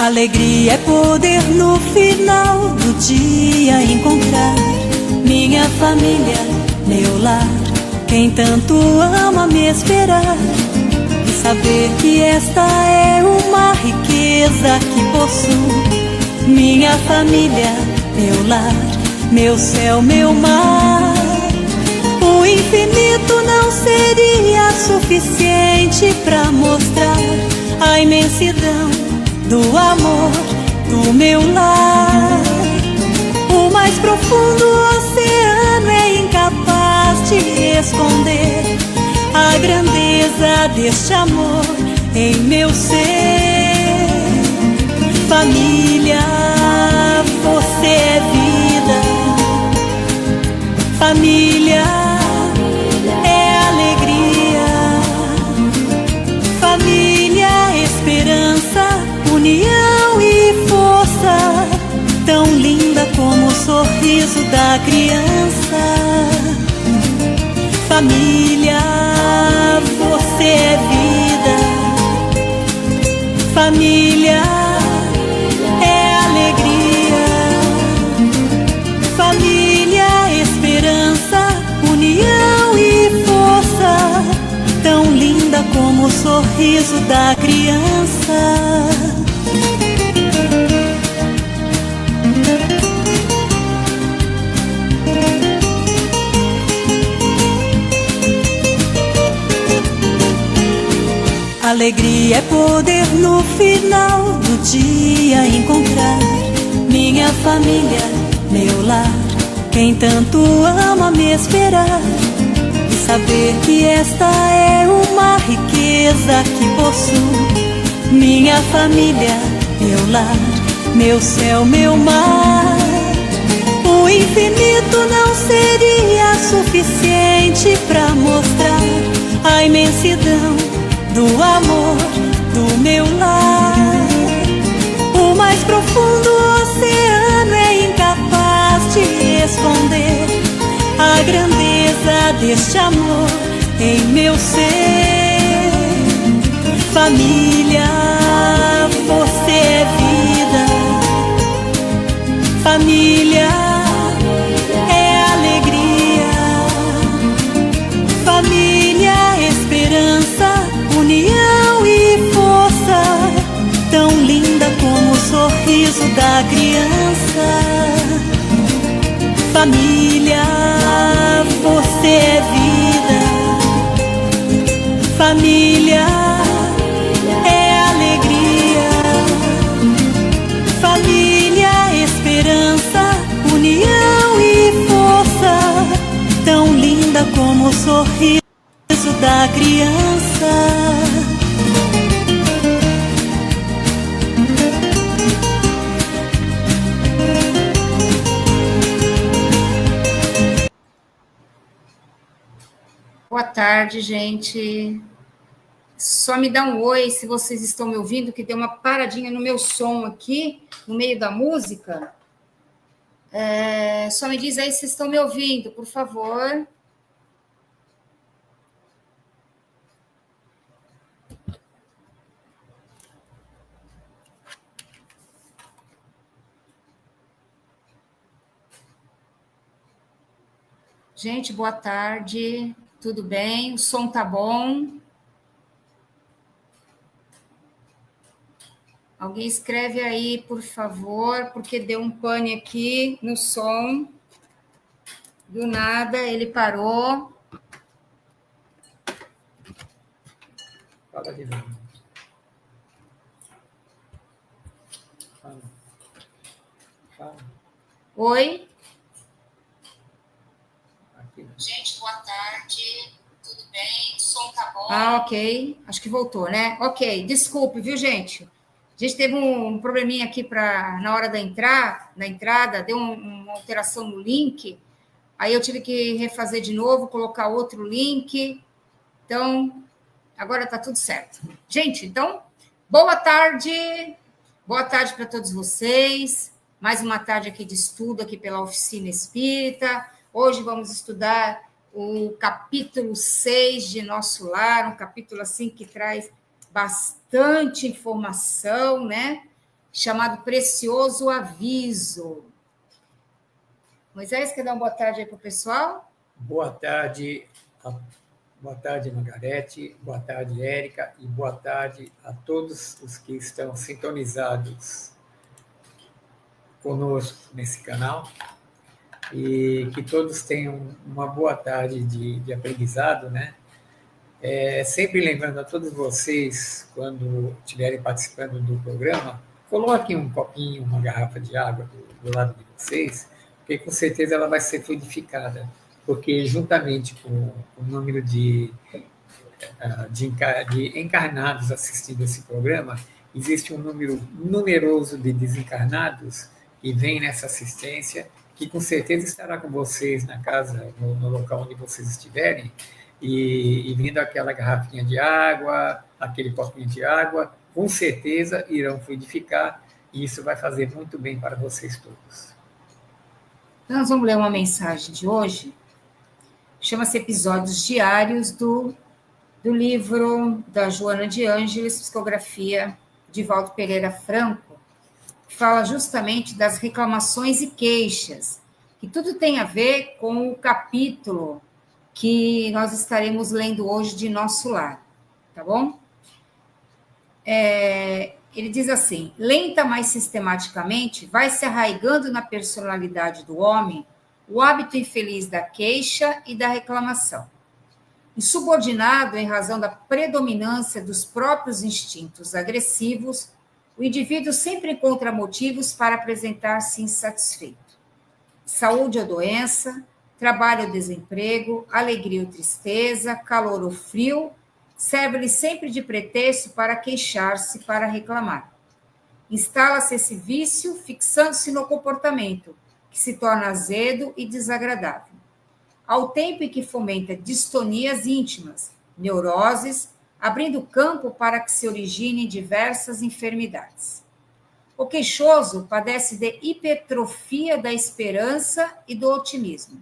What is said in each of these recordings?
Alegria é poder no final do dia encontrar minha família, meu lar, quem tanto ama me esperar. E saber que esta é uma riqueza que possuo. Minha família, meu lar, meu céu, meu mar. O infinito não seria suficiente para mostrar a imensidão do amor do meu lar. O mais profundo oceano é incapaz de esconder a grandeza deste amor em meu ser. Família, você é vida. Família é alegria. Família, esperança, união e força, tão linda como o sorriso da criança. Família, você é vida. Família é alegria. Família, esperança, união e força, tão linda como o sorriso da criança. Alegria é poder no final do dia encontrar minha família, meu lar, quem tanto ama me esperar. E saber que esta é uma riqueza que possuo. Minha família, meu lar, meu céu, meu mar. O infinito não seria suficiente para mostrar a imensidão do amor do meu lar. O mais profundo oceano é incapaz de esconder a grandeza deste amor em meu ser. Família, você é vida. Família é alegria. Família, esperança, união e força, tão linda como o sorriso da criança. Família, você é vida. Família é alegria. Família, esperança, união e força, tão linda como o sorriso da criança. Boa tarde, gente. Só me dá um oi se vocês estão me ouvindo, que deu uma paradinha no meu som aqui, no meio da música. Só me diz aí se estão me ouvindo, por favor. Gente, boa tarde. Tudo bem? O som tá bom? Alguém escreve aí, por favor, porque deu um pane aqui no som. Do nada, ele parou. Fala de novo. Fala. Oi? Gente, boa tarde, tudo bem? O som tá bom? Ok. Acho que voltou, né? Ok, desculpe, viu, gente? A gente teve um probleminha aqui na hora da entrada, deu uma alteração no link, aí eu tive que refazer de novo, colocar outro link. Então, agora tá tudo certo. Gente, então, boa tarde para todos vocês. Mais uma tarde aqui de estudo aqui pela Oficina Espírita. Hoje vamos estudar o capítulo 6 de Nosso Lar, um capítulo assim que traz bastante informação, né? chamado Precioso Aviso. Moisés, quer dar uma boa tarde aí para o pessoal? Boa tarde, Margarete, boa tarde, Érica, e boa tarde a todos os que estão sintonizados conosco nesse canal, e que todos tenham uma boa tarde de aprendizado, né? Sempre lembrando a todos vocês, quando estiverem participando do programa, coloquem um copinho, uma garrafa de água do lado de vocês, porque com certeza ela vai ser fluidificada, porque juntamente com o número de encarnados assistindo esse programa, existe um número numeroso de desencarnados que vem nessa assistência, que com certeza estará com vocês na casa, no local onde vocês estiverem, e vindo aquela garrafinha de água, aquele copinho de água, com certeza irão fluidificar, e isso vai fazer muito bem para vocês todos. Então, nós vamos ler uma mensagem de hoje, chama-se Episódios Diários do livro da Joana de Ângeles, Psicografia de Valdo Pereira Franco, que fala justamente das reclamações e queixas, que tudo tem a ver com o capítulo que nós estaremos lendo hoje de Nosso Lar, tá bom? Ele diz assim: lenta, mas sistematicamente, vai se arraigando na personalidade do homem o hábito infeliz da queixa e da reclamação. Insubordinado em razão da predominância dos próprios instintos agressivos, o indivíduo sempre encontra motivos para apresentar-se insatisfeito. Saúde ou doença, trabalho ou desemprego, alegria ou tristeza, calor ou frio, serve-lhe sempre de pretexto para queixar-se, para reclamar. Instala-se esse vício, fixando-se no comportamento, que se torna azedo e desagradável. Ao tempo em que fomenta distonias íntimas, neuroses, abrindo campo para que se originem diversas enfermidades. O queixoso padece de hipertrofia da esperança e do otimismo.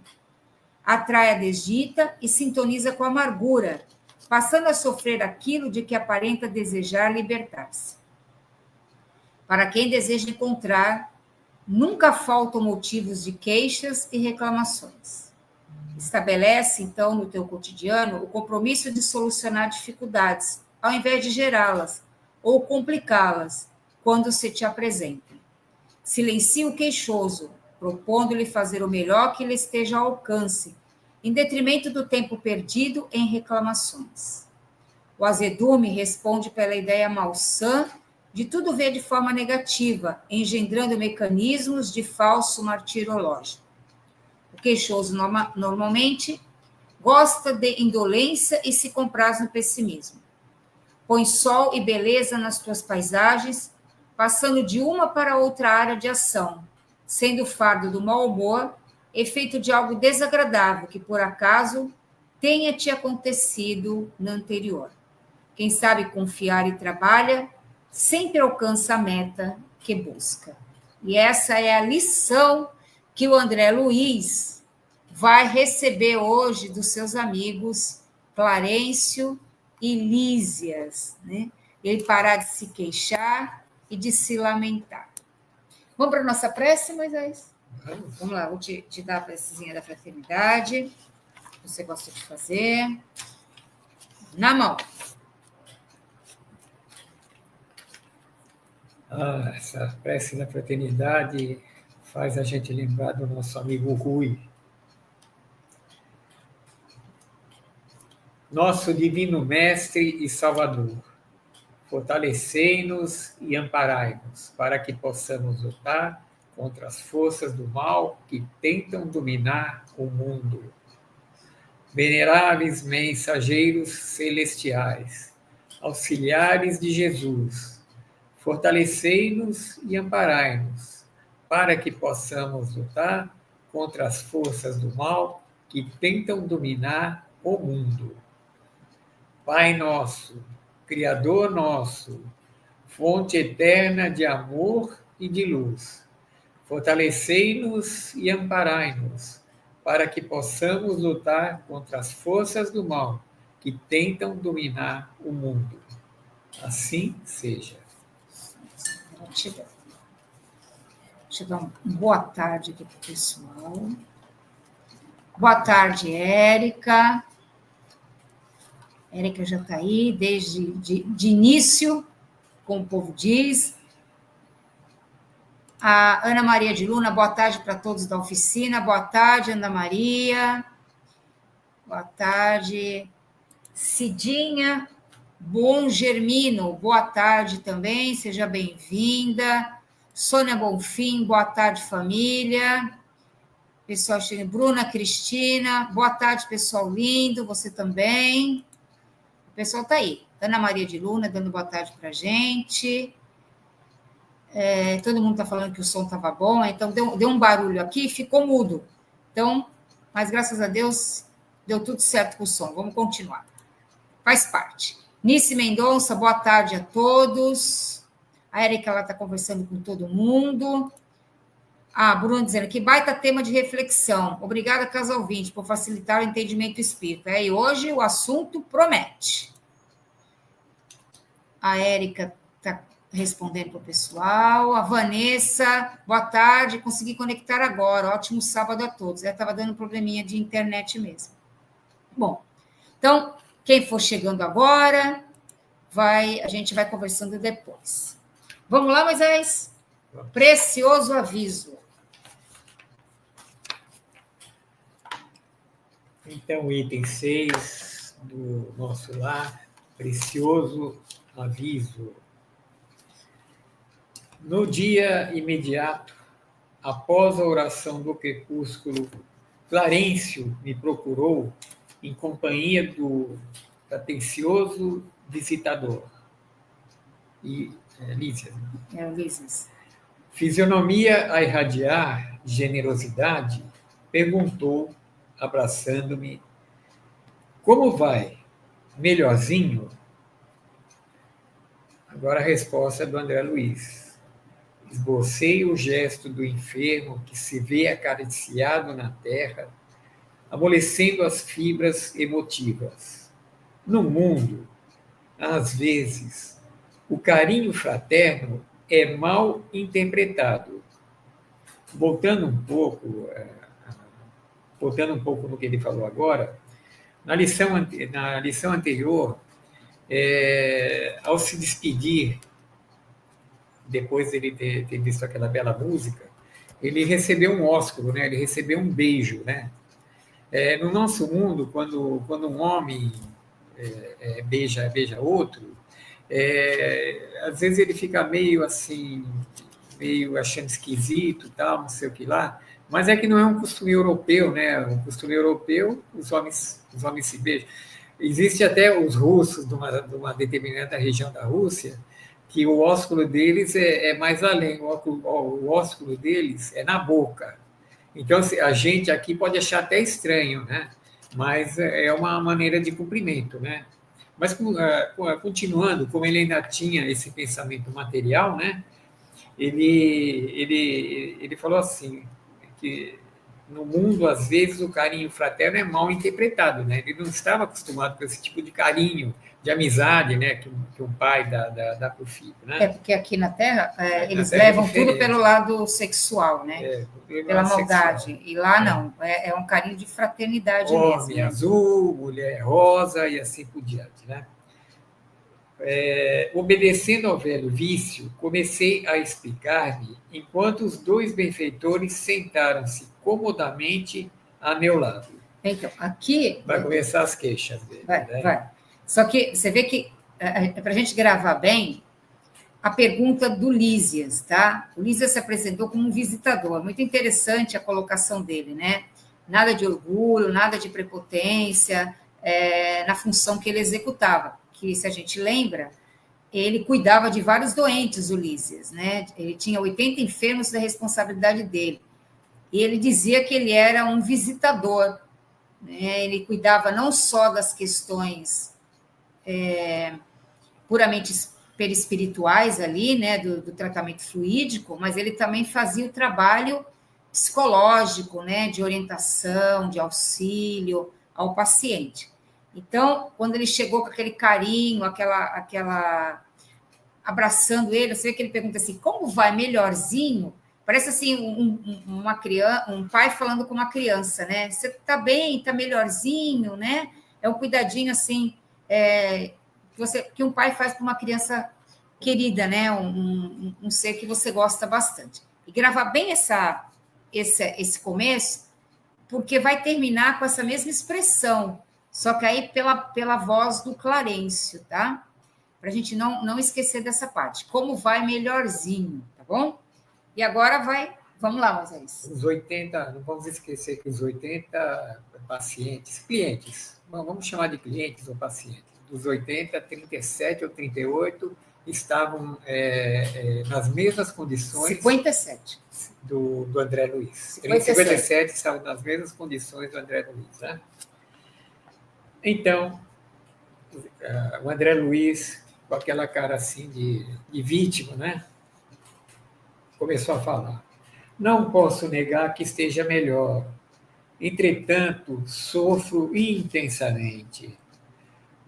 Atrai a desdita e sintoniza com a amargura, passando a sofrer aquilo de que aparenta desejar libertar-se. Para quem deseja encontrar, nunca faltam motivos de queixas e reclamações. Estabelece, então, no teu cotidiano, o compromisso de solucionar dificuldades, ao invés de gerá-las ou complicá-las quando se te apresentem. Silencia o queixoso, propondo-lhe fazer o melhor que lhe esteja ao alcance, em detrimento do tempo perdido em reclamações. O azedume responde pela ideia malsã de tudo ver de forma negativa, engendrando mecanismos de falso martirológico. O queixoso normalmente gosta de indolência e se compraz no pessimismo. Põe sol e beleza nas tuas paisagens, passando de uma para outra área de ação, sendo o fardo do mau humor efeito de algo desagradável que, por acaso, tenha te acontecido no anterior. Quem sabe confiar e trabalha, sempre alcança a meta que busca. E essa é a lição que o André Luiz vai receber hoje dos seus amigos Clarencio e Lísias, né? Ele parar de se queixar e de se lamentar. Vamos para a nossa prece, Moisés? Vamos lá, vou te dar a precezinha da fraternidade. Você gosta de fazer. Na mão. Essa prece da fraternidade faz a gente lembrar do nosso amigo Rui. Nosso divino Mestre e Salvador, fortalecei-nos e amparai-nos, para que possamos lutar contra as forças do mal que tentam dominar o mundo. Veneráveis mensageiros celestiais, auxiliares de Jesus, fortalecei-nos e amparai-nos, para que possamos lutar contra as forças do mal que tentam dominar o mundo. Pai nosso, Criador nosso, fonte eterna de amor e de luz, fortalecei-nos e amparai-nos, para que possamos lutar contra as forças do mal que tentam dominar o mundo. Assim seja. Gratidão. Deixa eu dar uma boa tarde aqui para o pessoal. Boa tarde, Érica. Érica já está aí desde de início, como o povo diz. A Ana Maria de Luna, boa tarde para todos da oficina. Boa tarde, Ana Maria. Boa tarde. Cidinha Bom Germino, boa tarde também, seja bem-vinda. Sônia Bonfim, boa tarde, família. Pessoal, Bruna Cristina, boa tarde, pessoal lindo, você também. O pessoal está aí. Ana Maria de Luna dando boa tarde para a gente. Todo mundo está falando que o som estava bom, então deu um barulho aqui, ficou mudo. Então, mas graças a Deus deu tudo certo com o som. Vamos continuar. Faz parte. Nice Mendonça, boa tarde a todos. A Érica está conversando com todo mundo. A Bruna dizendo que baita tema de reflexão. Obrigada, casal 20, por facilitar o entendimento espírita. E hoje o assunto promete. A Érica está respondendo para o pessoal. A Vanessa, boa tarde. Consegui conectar agora. Ótimo sábado a todos. Ela estava dando um probleminha de internet mesmo. Bom, então, quem for chegando agora, a gente vai conversando depois. Vamos lá, Moisés? Precioso aviso. Então, item 6 do nosso lar, precioso aviso. No dia imediato, após a oração do crepúsculo, Clarencio me procurou em companhia do atencioso visitador. Lísias. Lísias. Fisionomia a irradiar generosidade, perguntou, abraçando-me: como vai? Melhorzinho? Agora a resposta é do André Luiz. Esbocei o gesto do enfermo que se vê acariciado na terra, amolecendo as fibras emotivas. No mundo, às vezes, o carinho fraterno é mal interpretado. Voltando um pouco no que ele falou agora, na lição anterior, ao se despedir, depois de ele ter visto aquela bela música, ele recebeu um ósculo, né? Ele recebeu um beijo, né? No nosso mundo, quando um homem beija outro, às vezes ele fica meio assim, meio achando esquisito, tal, não sei o que lá, mas é que não é um costume europeu, né? Um costume europeu, os homens se beijam. Existe até os russos, de uma determinada região da Rússia, que o ósculo deles é mais além, o ósculo deles é na boca. Então, a gente aqui pode achar até estranho, né? Mas é uma maneira de cumprimento, né? Mas, continuando, como ele ainda tinha esse pensamento material, né? Ele falou assim, que no mundo, às vezes, o carinho fraterno é mal interpretado, né? Ele não estava acostumado com esse tipo de carinho, de amizade, né? Que um pai dá para o filho, né? Porque aqui na Terra, eles levam tudo pelo lado sexual, né? Pela maldade. Sexual. E lá não, é um carinho de fraternidade mesmo. Homem azul, mulher rosa e assim por diante, né? Obedecendo ao velho vício, comecei a explicar-me enquanto os dois benfeitores sentaram-se comodamente a meu lado. Então, aqui... Vai começar as queixas dele. Vai. Só que você vê que, para a gente gravar bem, a pergunta do Lísias, tá? O Lísias se apresentou como um visitador. Muito interessante a colocação dele, né? Nada de orgulho, nada de prepotência na função que ele executava. Que, se a gente lembra, ele cuidava de vários doentes, o Lísias, né? Ele tinha 80 enfermos da responsabilidade dele. E ele dizia que ele era um visitador, né? Ele cuidava não só das questões puramente perispirituais ali, né? Do tratamento fluídico, mas ele também fazia o trabalho psicológico, né? De orientação, de auxílio ao paciente. Então, quando ele chegou com aquele carinho, aquela abraçando ele, você vê que ele pergunta assim, como vai, melhorzinho? Parece assim uma criança, um pai falando com uma criança, né? Você está bem, está melhorzinho, né? É um cuidadinho assim que um pai faz para uma criança querida, né? Um ser que você gosta bastante. E gravar bem esse começo, porque vai terminar com essa mesma expressão, só que aí pela voz do Clarencio, tá? Para a gente não esquecer dessa parte. Como vai melhorzinho, tá bom? E agora vamos lá, Moisés. Os 80, não vamos esquecer que os 80 clientes, vamos chamar de clientes ou pacientes, dos 80, 37 ou 38 estavam nas mesmas condições... 57. Do André Luiz. 57 estavam nas mesmas condições do André Luiz. Né? Então, o André Luiz, com aquela cara assim de vítima, né? Começou a falar. Não posso negar que esteja melhor. Entretanto, sofro intensamente.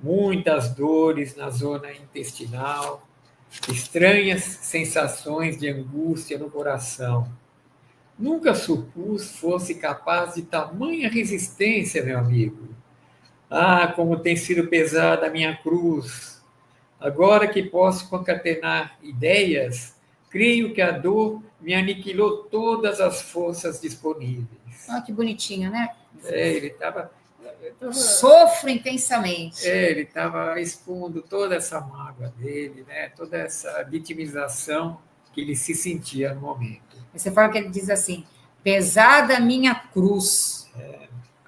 Muitas dores na zona intestinal, estranhas sensações de angústia no coração. Nunca supus fosse capaz de tamanha resistência, meu amigo. Ah, como tem sido pesada a minha cruz. Agora que posso concatenar ideias, creio que a dor me aniquilou todas as forças disponíveis. Ah, que bonitinho, né? Ele estava... Sofro intensamente. Ele estava expondo toda essa mágoa dele, né? Toda essa vitimização que ele se sentia no momento. Você fala que ele diz assim, pesada minha cruz,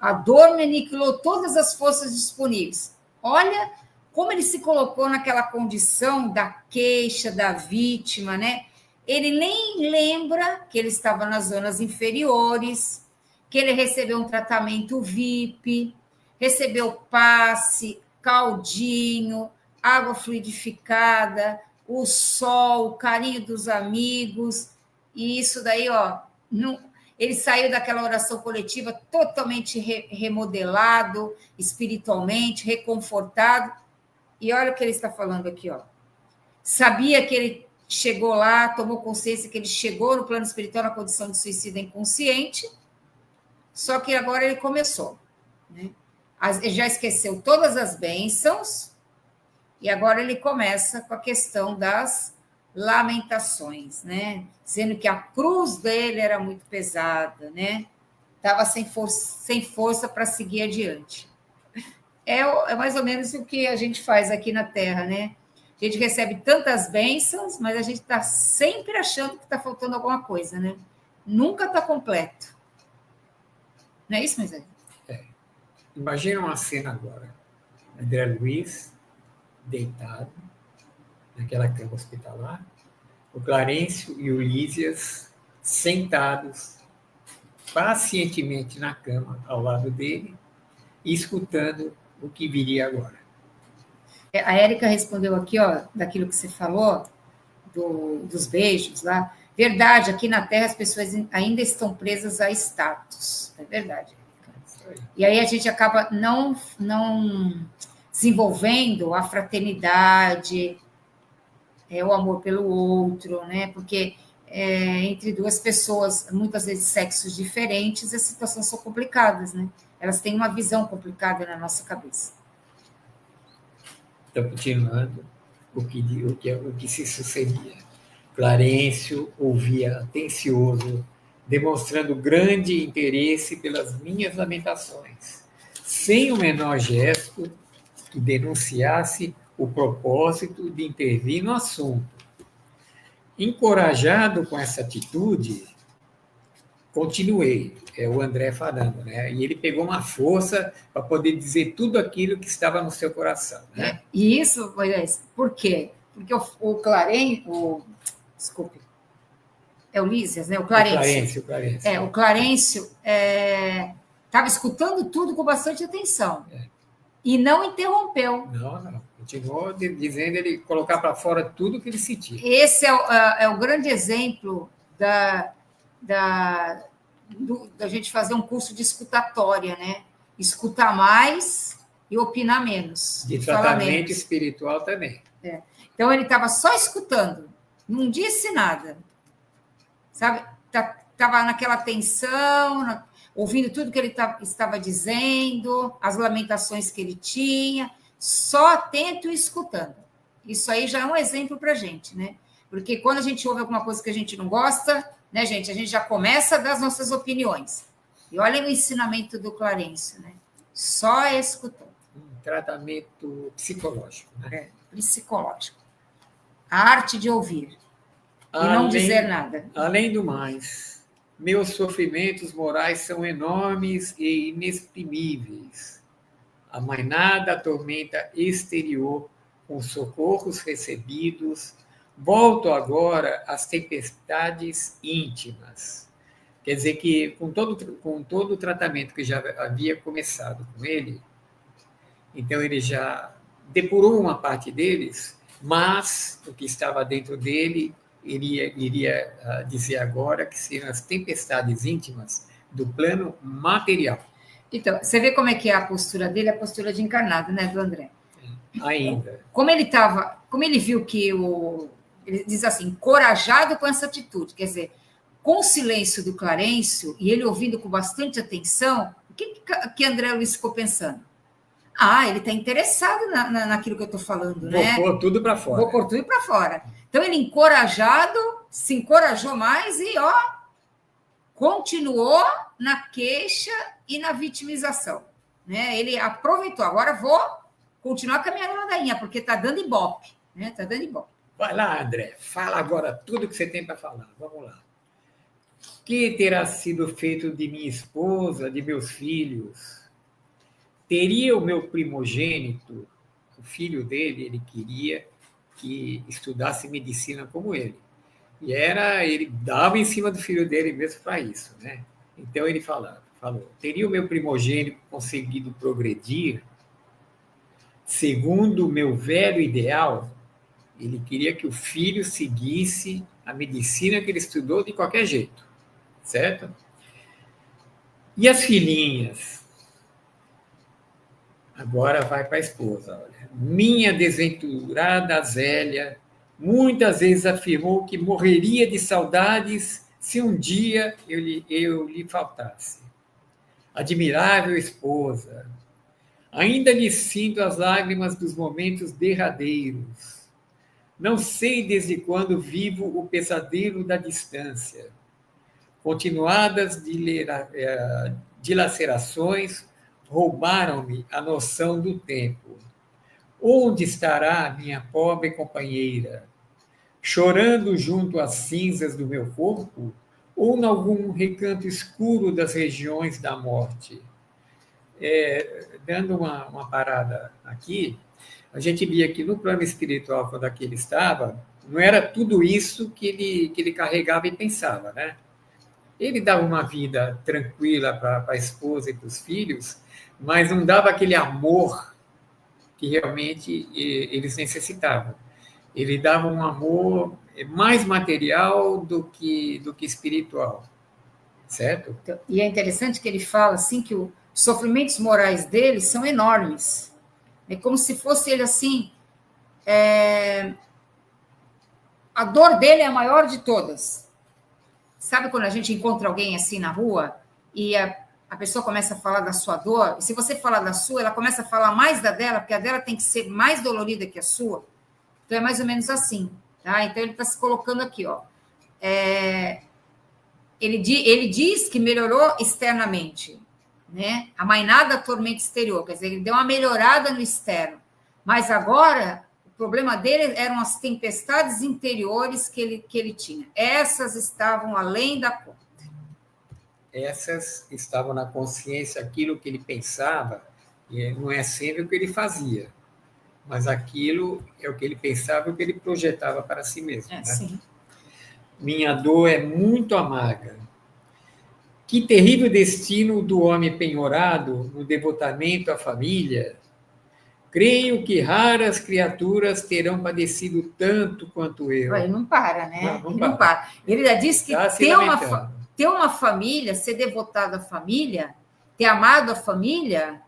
a dor me aniquilou todas as forças disponíveis. Olha como ele se colocou naquela condição da queixa, da vítima, né? Ele nem lembra que ele estava nas zonas inferiores, que ele recebeu um tratamento VIP, recebeu passe, caldinho, água fluidificada, o sol, o carinho dos amigos, e isso daí, ó, ele saiu daquela oração coletiva totalmente remodelado, espiritualmente, reconfortado, e olha o que ele está falando aqui, ó. Sabia que ele chegou lá, tomou consciência que ele chegou no plano espiritual na condição de suicida inconsciente, só que agora ele começou, né? Ele já esqueceu todas as bênçãos, e agora ele começa com a questão das lamentações, né? Dizendo que a cruz dele era muito pesada, né? Estava sem força para seguir adiante. É mais ou menos o que a gente faz aqui na Terra, né? A gente recebe tantas bênçãos, mas a gente está sempre achando que está faltando alguma coisa, né? Nunca está completo. Não é isso, Moisés? Imagina uma cena agora. André Luiz, deitado, naquela cama hospitalar, o Clarencio e o Lísias sentados pacientemente na cama ao lado dele e escutando o que viria agora. A Érica respondeu aqui, ó, daquilo que você falou, dos beijos lá. Verdade, aqui na Terra as pessoas ainda estão presas a status. É verdade. E aí a gente acaba não desenvolvendo a fraternidade, o amor pelo outro, né? Porque entre duas pessoas, muitas vezes sexos diferentes, as situações são complicadas, né? Elas têm uma visão complicada na nossa cabeça. Então, continuando, o que se sucedia. Clarencio ouvia atencioso, demonstrando grande interesse pelas minhas lamentações, sem o menor gesto que denunciasse o propósito de intervir no assunto. Encorajado com essa atitude, continuei, o André falando, né? E ele pegou uma força para poder dizer tudo aquilo que estava no seu coração, né? E isso, Moisés, por quê? Porque o Clarencio, desculpe, é o Lísias, né? O Clarencio. O Clarencio estava escutando tudo com bastante atenção. E não interrompeu. Não. Continuou dizendo, ele colocar para fora tudo que ele sentia. Esse é o grande exemplo da gente fazer um curso de escutatória, né? Escutar mais e opinar menos. De tratamento espiritual também. Então, ele estava só escutando, não disse nada. Sabe? estava naquela tensão, ouvindo tudo que ele estava dizendo, as lamentações que ele tinha, só atento e escutando. Isso aí já é um exemplo para a gente, né? Porque quando a gente ouve alguma coisa que a gente não gosta, né, gente, a gente já começa a dar as nossas opiniões. E olha o ensinamento do Clarencio, né? Só escutando. Um tratamento psicológico, né? Psicológico. A arte de ouvir e não dizer nada. Além do mais, meus sofrimentos morais são enormes e inexprimíveis. A mainada tormenta exterior, com socorros recebidos, volto agora às tempestades íntimas. Quer dizer que, com todo o tratamento que já havia começado com ele, então ele já depurou uma parte deles, mas o que estava dentro dele iria dizer agora que seriam as tempestades íntimas do plano material. Então, você vê como é que é a postura dele, a postura de encarnado, né, do André? Ainda. Como ele viu que ele diz assim, encorajado com essa atitude, quer dizer, com o silêncio do Clarencio, e ele ouvindo com bastante atenção, o que André Luiz ficou pensando? Ele está interessado naquilo que eu estou falando, né? Vou pôr tudo para fora. Vou pôr tudo para fora. Então, ele encorajado, se encorajou mais e, continuou na queixa e na vitimização. Né? Ele aproveitou. Agora vou continuar com a minha ladainha, porque está dando ibope. Né? Tá dando ibope. Vai lá, André. Fala agora tudo que você tem para falar. Vamos lá. O que terá sido feito de minha esposa, de meus filhos? Teria o meu primogênito, o filho dele, ele queria que estudasse medicina como ele. E ele dava em cima do filho dele mesmo para isso, né? Então ele falou, teria o meu primogênito conseguido progredir segundo o meu velho ideal? Ele queria que o filho seguisse a medicina que ele estudou de qualquer jeito, certo? E as filhinhas? Agora vai para a esposa. Olha. Minha desventurada Zélia muitas vezes afirmou que morreria de saudades se um dia eu lhe faltasse. Admirável esposa, ainda lhe sinto as lágrimas dos momentos derradeiros. Não sei desde quando vivo o pesadelo da distância. Continuadas dilacerações roubaram-me a noção do tempo. Onde estará minha pobre companheira? Chorando junto às cinzas do meu corpo? Ou em algum recanto escuro das regiões da morte? Dando uma parada aqui, a gente via que no plano espiritual, quando aqui ele estava, não era tudo isso que ele carregava e pensava, né? Ele dava uma vida tranquila para a esposa e para os filhos, mas não dava aquele amor que realmente eles necessitavam. Ele dava um amor mais material do que espiritual, certo? E é interessante que ele fala assim que os sofrimentos morais dele são enormes. É como se fosse ele assim... A dor dele é a maior de todas. Sabe quando a gente encontra alguém assim na rua e a pessoa começa a falar da sua dor, e se você falar da sua, ela começa a falar mais da dela, porque a dela tem que ser mais dolorida que a sua. Então, é mais ou menos assim. Tá? Então, ele está se colocando aqui. Ele diz que melhorou externamente. Né? A mainada tormenta exterior, quer dizer, ele deu uma melhorada no externo. Mas agora, o problema dele eram as tempestades interiores que ele tinha. Essas estavam além da conta. Essas estavam na consciência, aquilo que ele pensava, e não é sempre o que ele fazia, mas aquilo é o que ele pensava e o que ele projetava para si mesmo. Né? Sim. Minha dor é muito amarga. Que terrível destino do homem penhorado no devotamento à família. Creio que raras criaturas terão padecido tanto quanto eu. Ele não para, né? Não ele não para. Ele já disse que ter uma família, ser devotado à família, ter amado a família,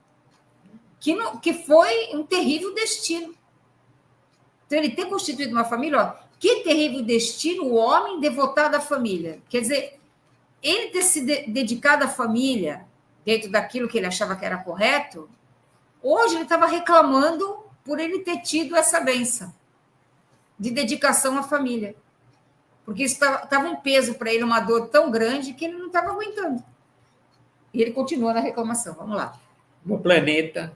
que foi um terrível destino. Então, ele ter constituído uma família, que terrível destino o homem devotado à família. Quer dizer, ele ter se dedicado à família, dentro daquilo que ele achava que era correto, hoje ele estava reclamando por ele ter tido essa bênção de dedicação à família. Porque isso estava um peso para ele, uma dor tão grande que ele não estava aguentando. E ele continua na reclamação. Vamos lá. No planeta,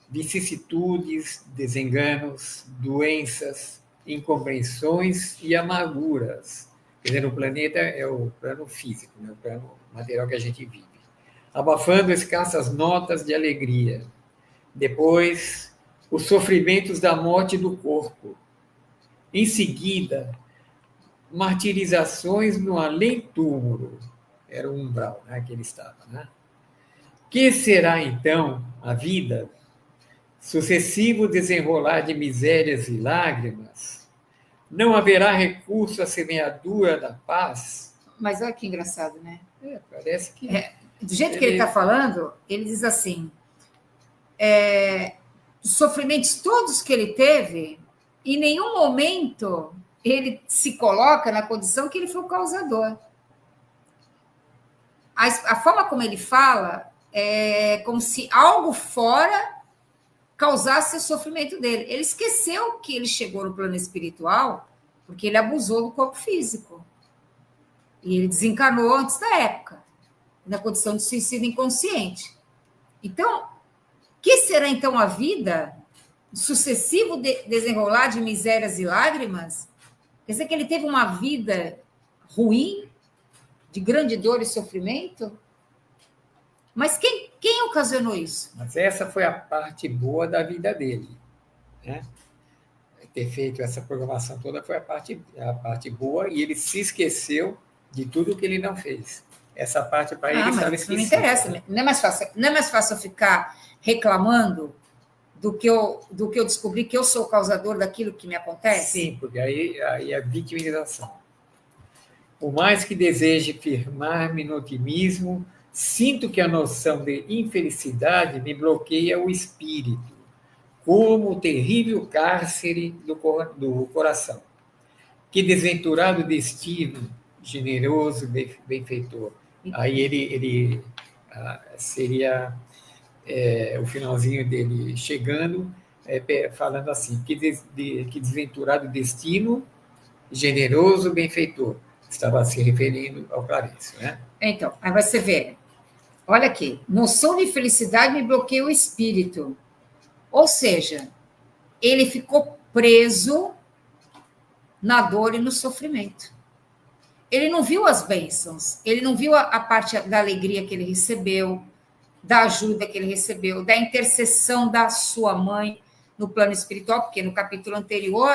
vicissitudes, desenganos, doenças, incompreensões e amarguras. Quer dizer, o planeta é o plano físico, né? O plano material que a gente vive. Abafando escassas notas de alegria. Depois, os sofrimentos da morte do corpo. Em seguida, martirizações no além-túmulo. Era o umbral, né, que ele estava. Né? Que será, então, a vida? Sucessivo desenrolar de misérias e lágrimas? Não haverá recurso à semeadura da paz? Mas olha que engraçado, né? Parece que... do jeito que ele está falando, ele diz assim, os sofrimentos todos que ele teve, em nenhum momento ele se coloca na condição que ele foi o causador. A forma como ele fala é como se algo fora causasse o sofrimento dele. Ele esqueceu que ele chegou no plano espiritual porque ele abusou do corpo físico. E ele desencarnou antes da época, na condição de suicídio inconsciente. Então, que será então a vida? Sucessivo desenrolar de misérias e lágrimas? Quer dizer que ele teve uma vida ruim, de grande dor e sofrimento? Mas quem ocasionou isso? Mas essa foi a parte boa da vida dele. Né? Ter feito essa programação toda foi a parte boa, e ele se esqueceu de tudo que ele não fez. Essa parte para ele estava esquecida. Não interessa. Né? Não é mais fácil eu ficar reclamando do que eu descobri que eu sou o causador daquilo que me acontece? Sim, porque aí é vitimização. Por mais que deseje firmar-me no otimismo, sinto que a noção de infelicidade me bloqueia o espírito, como o terrível cárcere do coração. Que desventurado destino, generoso benfeitor. Aí ele seria o finalzinho dele chegando, falando assim, que desventurado destino, generoso benfeitor. Estava se referindo ao Clarencio, né? Então, aí você vê, olha aqui, noção de felicidade me bloqueia o espírito. Ou seja, ele ficou preso na dor e no sofrimento. Ele não viu as bênçãos, ele não viu a parte da alegria que ele recebeu, da ajuda que ele recebeu, da intercessão da sua mãe no plano espiritual, porque no capítulo anterior,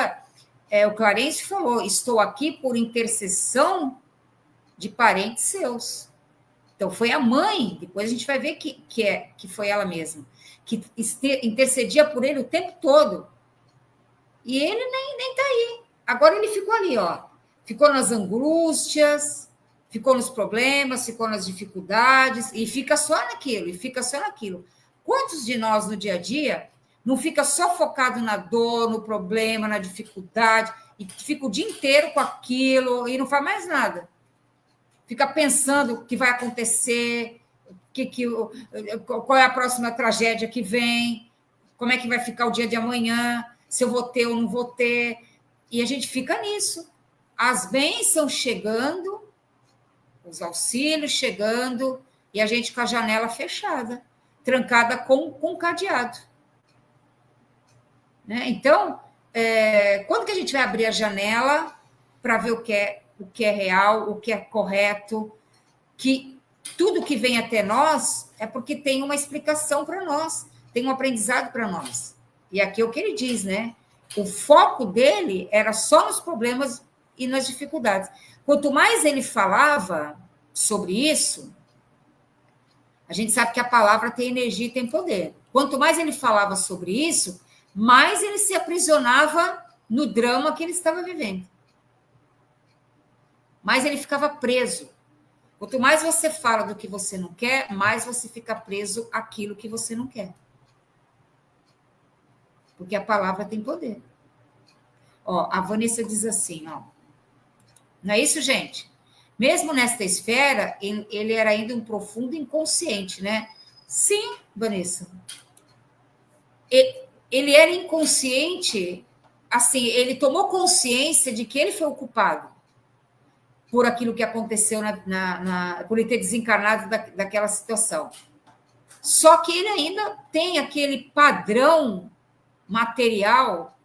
o Clarencio falou, estou aqui por intercessão de parentes seus. Então, foi a mãe, depois a gente vai ver que foi ela mesma, que intercedia por ele o tempo todo. E ele nem está aí. Agora ele ficou ali, ó. Ficou nas angústias, ficou nos problemas, ficou nas dificuldades, e fica só naquilo. Quantos de nós, no dia a dia, não fica só focado na dor, no problema, na dificuldade, e fica o dia inteiro com aquilo e não faz mais nada? Fica pensando o que vai acontecer, qual é a próxima tragédia que vem, como é que vai ficar o dia de amanhã, se eu vou ter ou não vou ter. E a gente fica nisso. As bênçãos chegando, os auxílios chegando, e a gente com a janela fechada, trancada com cadeado. Né? Então, quando que a gente vai abrir a janela para ver o que é real, o que é correto, que tudo que vem até nós é porque tem uma explicação para nós, tem um aprendizado para nós. E aqui é o que ele diz, né? O foco dele era só nos problemas e nas dificuldades. Quanto mais ele falava sobre isso, a gente sabe que a palavra tem energia e tem poder. Quanto mais ele falava sobre isso, mais ele se aprisionava no drama que ele estava vivendo. Mais ele ficava preso. Quanto mais você fala do que você não quer, mais você fica preso àquilo que você não quer. Porque a palavra tem poder. Ó, a Vanessa diz assim, ó. Não é isso, gente? Mesmo nesta esfera, ele era ainda um profundo inconsciente, né? Sim, Vanessa. Ele era inconsciente, assim, ele tomou consciência de que ele foi o culpado por aquilo que aconteceu, por ele ter desencarnado daquela situação. Só que ele ainda tem aquele padrão material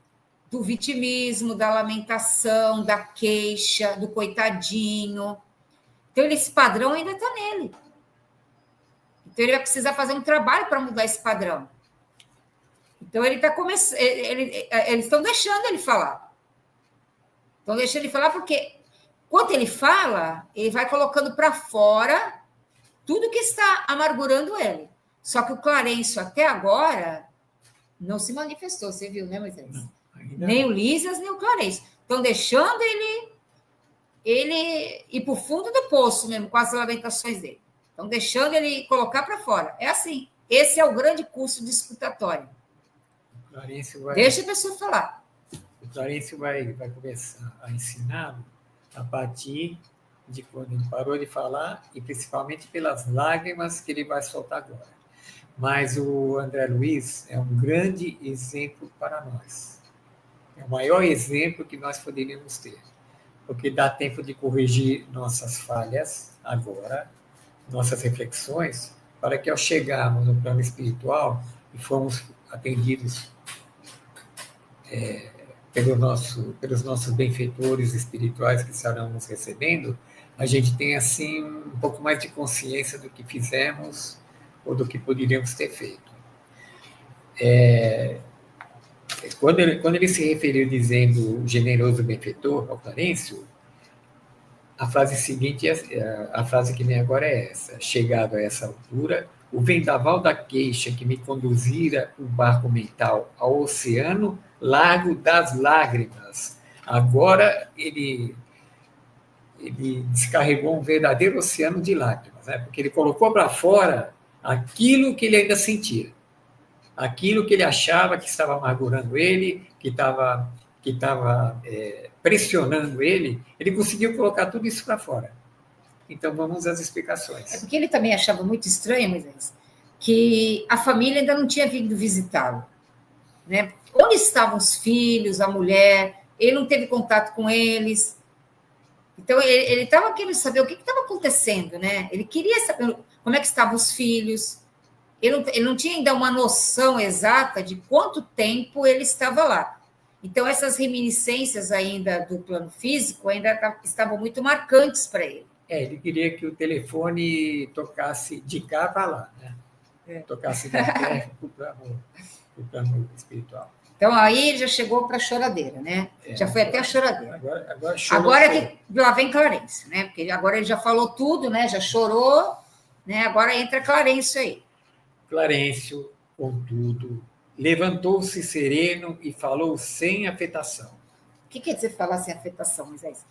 do vitimismo, da lamentação, da queixa, do coitadinho. Então, esse padrão ainda está nele. Então, ele vai precisar fazer um trabalho para mudar esse padrão. Então, ele está começando. Eles estão deixando ele falar. Estão deixando ele falar porque, quando ele fala, ele vai colocando para fora tudo que está amargurando ele. Só que o Clarencio, até agora, não se manifestou. Você viu, né, Moisés? Não, nem o Lísias, nem o Clarencio. Estão deixando ele ir para o fundo do poço mesmo, com as lamentações dele. Estão deixando ele colocar para fora. É assim. Esse é o grande curso de escutatório. Deixa a pessoa falar. O Clarencio vai começar a ensiná-lo a partir de quando ele parou de falar e principalmente pelas lágrimas que ele vai soltar agora. Mas o André Luiz é um grande exemplo para nós. É o maior exemplo que nós poderíamos ter. Porque dá tempo de corrigir nossas falhas agora, nossas reflexões, para que ao chegarmos no plano espiritual e formos atendidos pelos nossos benfeitores espirituais que estarão nos recebendo, a gente tenha, assim, um pouco mais de consciência do que fizemos ou do que poderíamos ter feito. Quando ele se referiu dizendo generoso benfeitor ao Clarencio, a frase seguinte, a frase que vem agora é essa: chegado a essa altura, o vendaval da queixa que me conduzira o barco mental ao oceano largo das lágrimas. Agora ele descarregou um verdadeiro oceano de lágrimas, né? Porque ele colocou para fora aquilo que ele ainda sentia, aquilo que ele achava que estava amargurando ele, que estava pressionando ele conseguiu colocar tudo isso para fora. Então, vamos às explicações. É porque ele também achava muito estranho, Moisés, que a família ainda não tinha vindo visitá-lo, né? Onde estavam os filhos, a mulher? Ele não teve contato com eles. Então, ele estava querendo saber o que estava acontecendo, né? Ele queria saber como é que estavam os filhos. Ele não tinha ainda uma noção exata de quanto tempo ele estava lá. Então, essas reminiscências ainda do plano físico ainda estavam muito marcantes para ele. Ele queria que o telefone tocasse de cá para lá, né? Tocasse da terra para o plano espiritual. Então, aí ele já chegou para a choradeira, né? Já foi até a choradeira. Agora que lá vem Clarencio, né? Porque agora ele já falou tudo, né? Já chorou, né? Agora entra Clarencio aí. Clarencio, contudo, levantou-se sereno e falou sem afetação. O que quer dizer falar sem afetação, Moisés?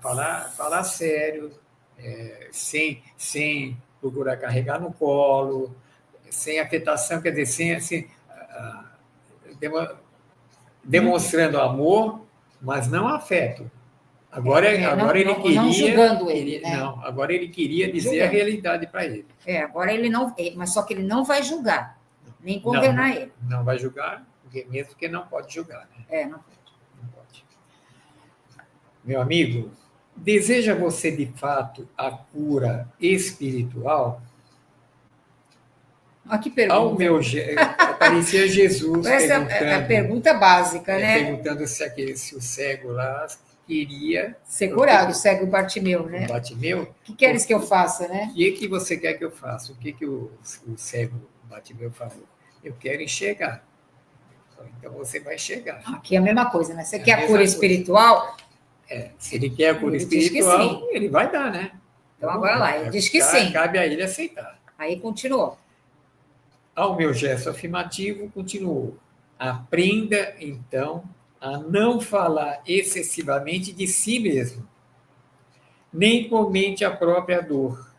Falar sério, sem procurar carregar no colo, sem afetação, quer dizer, demonstrando amor, mas não afeto. Agora ele queria... Não julgando ele, né? Não, agora ele queria dizer a realidade para ele. Agora ele não... Mas só que ele não vai julgar, nem condenar ele. Não vai julgar, mesmo que não pode julgar, né? Não pode. Meu amigo, deseja você, de fato, a cura espiritual? Que pergunta. Aparecia Jesus essa é a pergunta básica, né? Perguntando se o cego lá queria... Ser curado, o cego Bartimeu, né? Bartimeu? O que queres que eu faça, né? O que você quer que eu faça? O que o cego Bartimeu falou? Eu quero enxergar. Então, você vai enxergar. Aqui é a mesma coisa, né? Você quer a cura espiritual? Se ele quer a cura espiritual, ele vai dar, né? Então, agora lá, ele diz que sim. Cabe a ele aceitar. Aí continuou. Ao meu gesto afirmativo, continuou. Aprenda, então, a não falar excessivamente de si mesmo, nem comente a própria dor.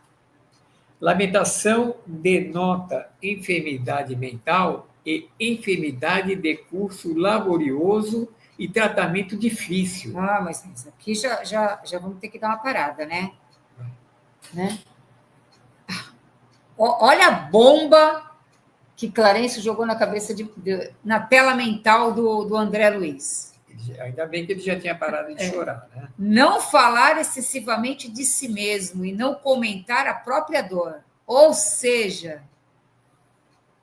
Lamentação denota enfermidade mental e enfermidade de curso laborioso e tratamento difícil. Ah, mas aqui já vamos ter que dar uma parada, né? Olha a bomba que Clarence jogou na cabeça na tela mental do André Luiz. Ainda bem que ele já tinha parado de chorar, né? Não falar excessivamente de si mesmo e não comentar a própria dor. Ou seja,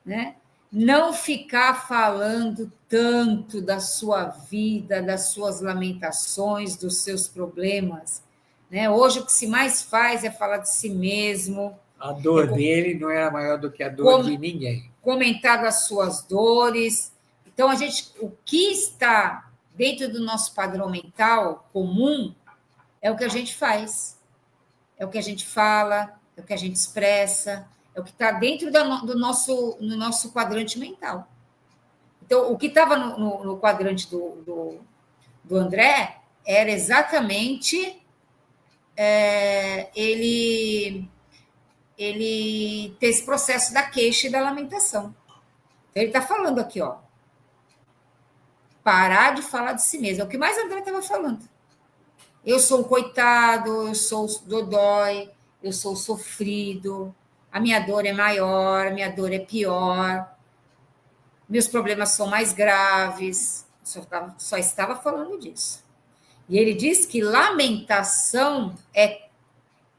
né? Não ficar falando tanto da sua vida, das suas lamentações, dos seus problemas. Né? Hoje o que se mais faz é falar de si mesmo. A dor dele não era maior do que a dor de ninguém. Comentar das suas dores. Então, o que está dentro do nosso padrão mental comum é o que a gente faz, é o que a gente fala, é o que a gente expressa, é o que está dentro no nosso quadrante mental. Então, o que estava no quadrante do André era exatamente ele ter esse processo da queixa e da lamentação. Então, ele está falando aqui, ó, parar de falar de si mesmo. É o que mais André estava falando. Eu sou um coitado, eu sou o dodói, eu sou o sofrido, a minha dor é maior, a minha dor é pior, meus problemas são mais graves. Só estava falando disso. E ele diz que lamentação é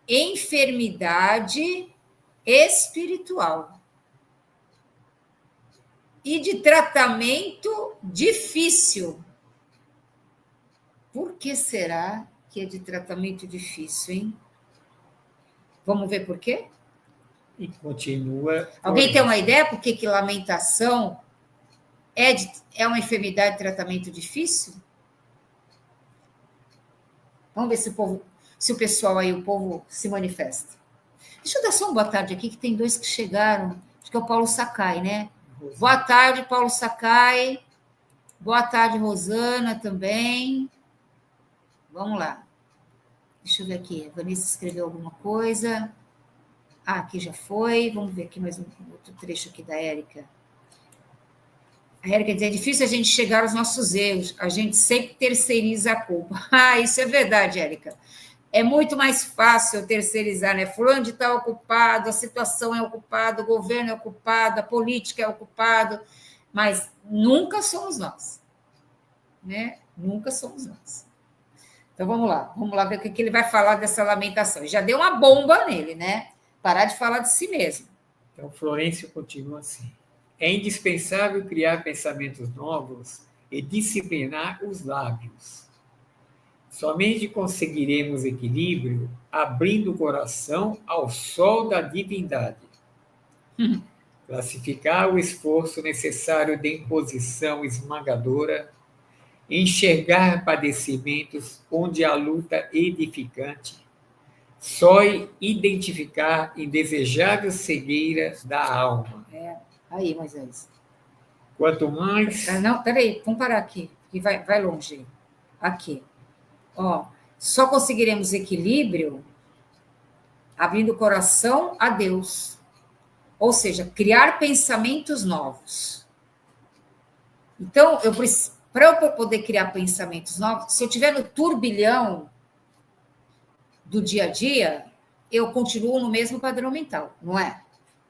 enfermidade espiritual e de tratamento difícil. Por que será que é de tratamento difícil, hein? Vamos ver por quê? E continua... Alguém tem uma ideia por que lamentação é uma enfermidade de tratamento difícil? Vamos ver se o pessoal aí, o povo se manifesta. Deixa eu dar só uma boa tarde aqui, que tem dois que chegaram. Acho que é o Paulo Sakai, né? Boa tarde, Paulo Sakai. Boa tarde, Rosana, também. Vamos lá. Deixa eu ver aqui. A Vanessa escreveu alguma coisa. Ah, aqui já foi. Vamos ver aqui mais um outro trecho aqui da Érica. A Érica diz, é difícil a gente chegar aos nossos erros. A gente sempre terceiriza a culpa. Ah, isso é verdade, Érica. É muito mais fácil terceirizar, né? Fulano de tal é o culpado, a situação é o culpado, o governo é o culpado, a política é o culpado, mas nunca somos nós, né? Nunca somos nós. Então, vamos lá ver o que ele vai falar dessa lamentação. Já deu uma bomba nele, né? Parar de falar de si mesmo. Então, Florencio continua assim. É indispensável criar pensamentos novos e disciplinar os lábios. Somente conseguiremos equilíbrio abrindo o coração ao sol da divindade. Classificar o esforço necessário de imposição esmagadora, enxergar padecimentos onde a luta edificante, só identificar indesejável cegueira da alma. Aí, Moisés. Quanto mais... Não, peraí, vamos parar aqui, que vai longe. Aqui. Ó, só conseguiremos equilíbrio abrindo o coração a Deus. Ou seja, criar pensamentos novos. Então, para eu poder criar pensamentos novos, se eu estiver no turbilhão do dia a dia, eu continuo no mesmo padrão mental, não é?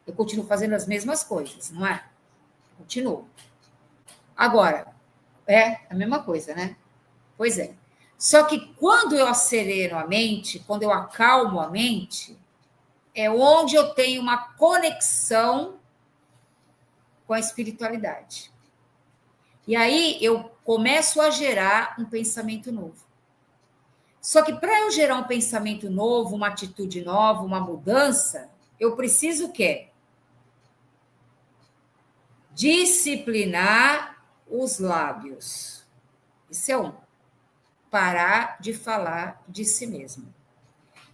Eu continuo fazendo as mesmas coisas, não é? Continuo. Agora, é a mesma coisa, né? Pois é. Só que quando eu acelero a mente, quando eu acalmo a mente, é onde eu tenho uma conexão com a espiritualidade. E aí eu começo a gerar um pensamento novo. Só que para eu gerar um pensamento novo, uma atitude nova, uma mudança, eu preciso o quê? Disciplinar os lábios. Isso é um. Parar de falar de si mesmo.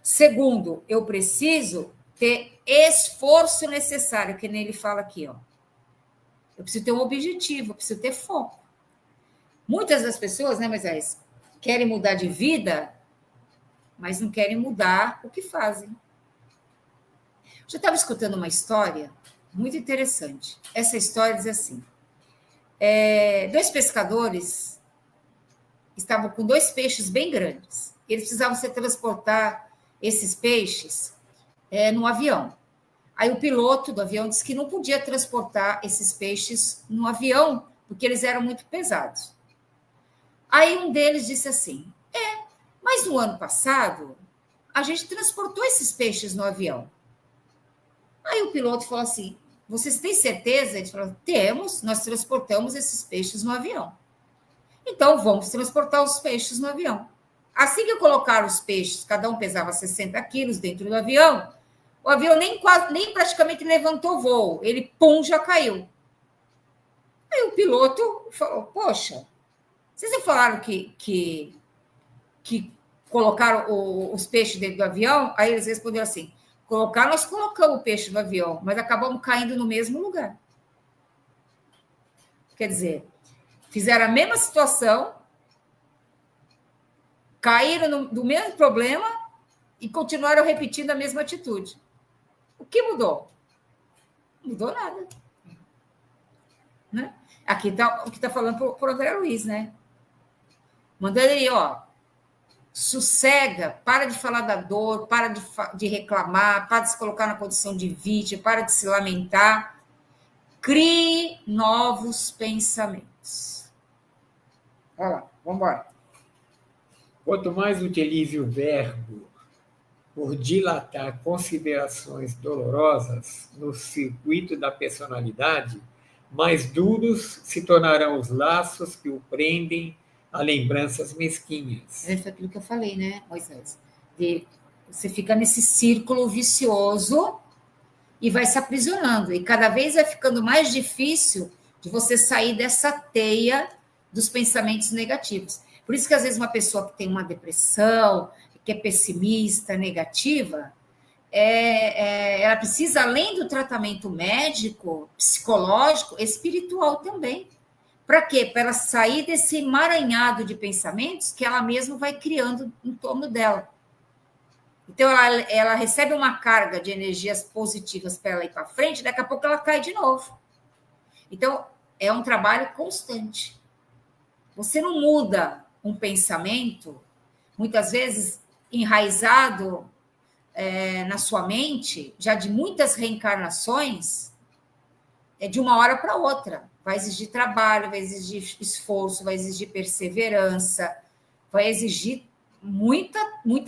Segundo, eu preciso ter esforço necessário, que nem ele fala aqui, ó. Eu preciso ter um objetivo, eu preciso ter foco. Muitas das pessoas, né, Moisés, querem mudar de vida, mas não querem mudar o que fazem. Eu já estava escutando uma história muito interessante. Essa história diz assim, dois pescadores estavam com 2 peixes bem grandes. Eles precisavam se transportar esses peixes num avião. Aí o piloto do avião disse que não podia transportar esses peixes no avião, porque eles eram muito pesados. Aí um deles disse assim, mas no ano passado, a gente transportou esses peixes no avião. Aí o piloto falou assim, vocês têm certeza? Ele falou, temos, nós transportamos esses peixes no avião. Então, vamos transportar os peixes no avião. Assim que colocaram os peixes, cada um pesava 60 quilos dentro do avião, o avião nem praticamente levantou voo, ele, pum, já caiu. Aí o piloto falou, poxa, vocês não falaram que colocaram os peixes dentro do avião? Aí eles responderam assim, nós colocamos o peixe no avião, mas acabamos caindo no mesmo lugar. Quer dizer, fizeram a mesma situação, caíram do mesmo problema e continuaram repetindo a mesma atitude. O que mudou? Não mudou nada. Né? Aqui está o que está falando para o André Luiz, né? Mandando ele, sossega, para de falar da dor, para de reclamar, para de se colocar na condição de vítima, para de se lamentar. Crie novos pensamentos. Olha lá, vamos embora. Quanto mais utilize o verbo por dilatar considerações dolorosas no circuito da personalidade, mais duros se tornarão os laços que o prendem a lembranças mesquinhas. É aquilo que eu falei, né, Moisés? Você fica nesse círculo vicioso e vai se aprisionando. E cada vez vai ficando mais difícil de você sair dessa teia dos pensamentos negativos. Por isso que, às vezes, uma pessoa que tem uma depressão, que é pessimista, negativa, ela precisa, além do tratamento médico, psicológico, espiritual também. Para quê? Para ela sair desse emaranhado de pensamentos que ela mesma vai criando em torno dela. Então, ela recebe uma carga de energias positivas para ela ir para frente, daqui a pouco ela cai de novo. Então, é um trabalho constante. Você não muda um pensamento, muitas vezes enraizado na sua mente, já de muitas reencarnações, de uma hora para outra. Vai exigir trabalho, vai exigir esforço, vai exigir perseverança, vai exigir muita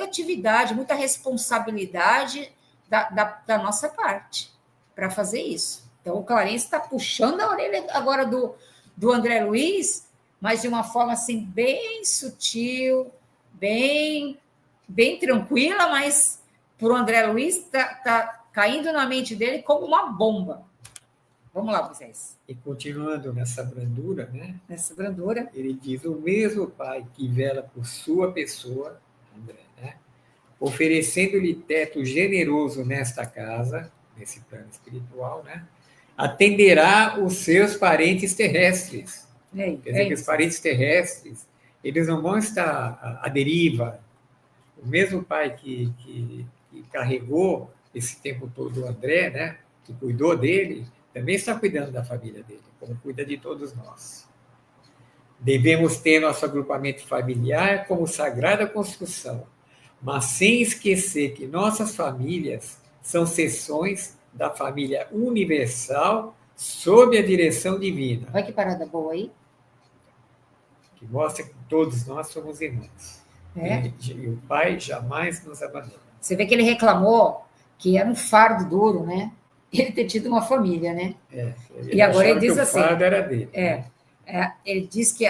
atividade, muita responsabilidade da nossa parte para fazer isso. Então, o Clarence está puxando a orelha agora do André Luiz, mas de uma forma assim, bem sutil, bem tranquila, mas para o André Luiz está caindo na mente dele como uma bomba. Vamos lá, vocês. E continuando nessa brandura, né? Nessa brandura. Ele diz, o mesmo Pai que vela por sua pessoa, André, né? Oferecendo-lhe teto generoso nesta casa, nesse plano espiritual, né? Atenderá os seus parentes terrestres. Quer dizer que os parentes terrestres, eles não vão estar à deriva. O mesmo Pai que carregou esse tempo todo o André, né? Que cuidou dele, também está cuidando da família dele, como cuida de todos nós. Devemos ter nosso agrupamento familiar como sagrada construção, mas sem esquecer que nossas famílias são seções da família universal sob a direção divina. Olha que parada boa aí. Que mostra que todos nós somos irmãos. E o Pai jamais nos abandona. Você vê que ele reclamou que era um fardo duro, né? Ele ter tido uma família, né? E agora ele diz assim... O fardo era dele. Ele diz que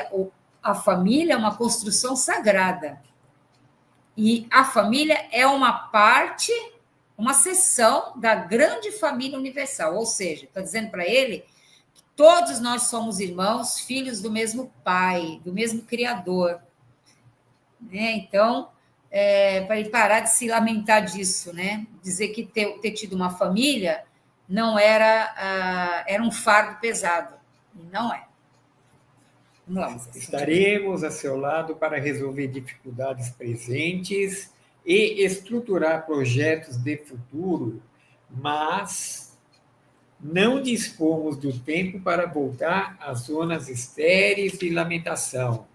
a família é uma construção sagrada. E a família é uma parte, uma seção da grande família universal. Ou seja, está dizendo para ele que todos nós somos irmãos, filhos do mesmo Pai, do mesmo Criador. Né? Então, para ele parar de se lamentar disso, né? Dizer que ter tido uma família não era um fardo pesado. E não é. Vamos lá, estaremos a seu lado para resolver dificuldades presentes e estruturar projetos de futuro, mas não dispomos do tempo para voltar às zonas estéreis de lamentação.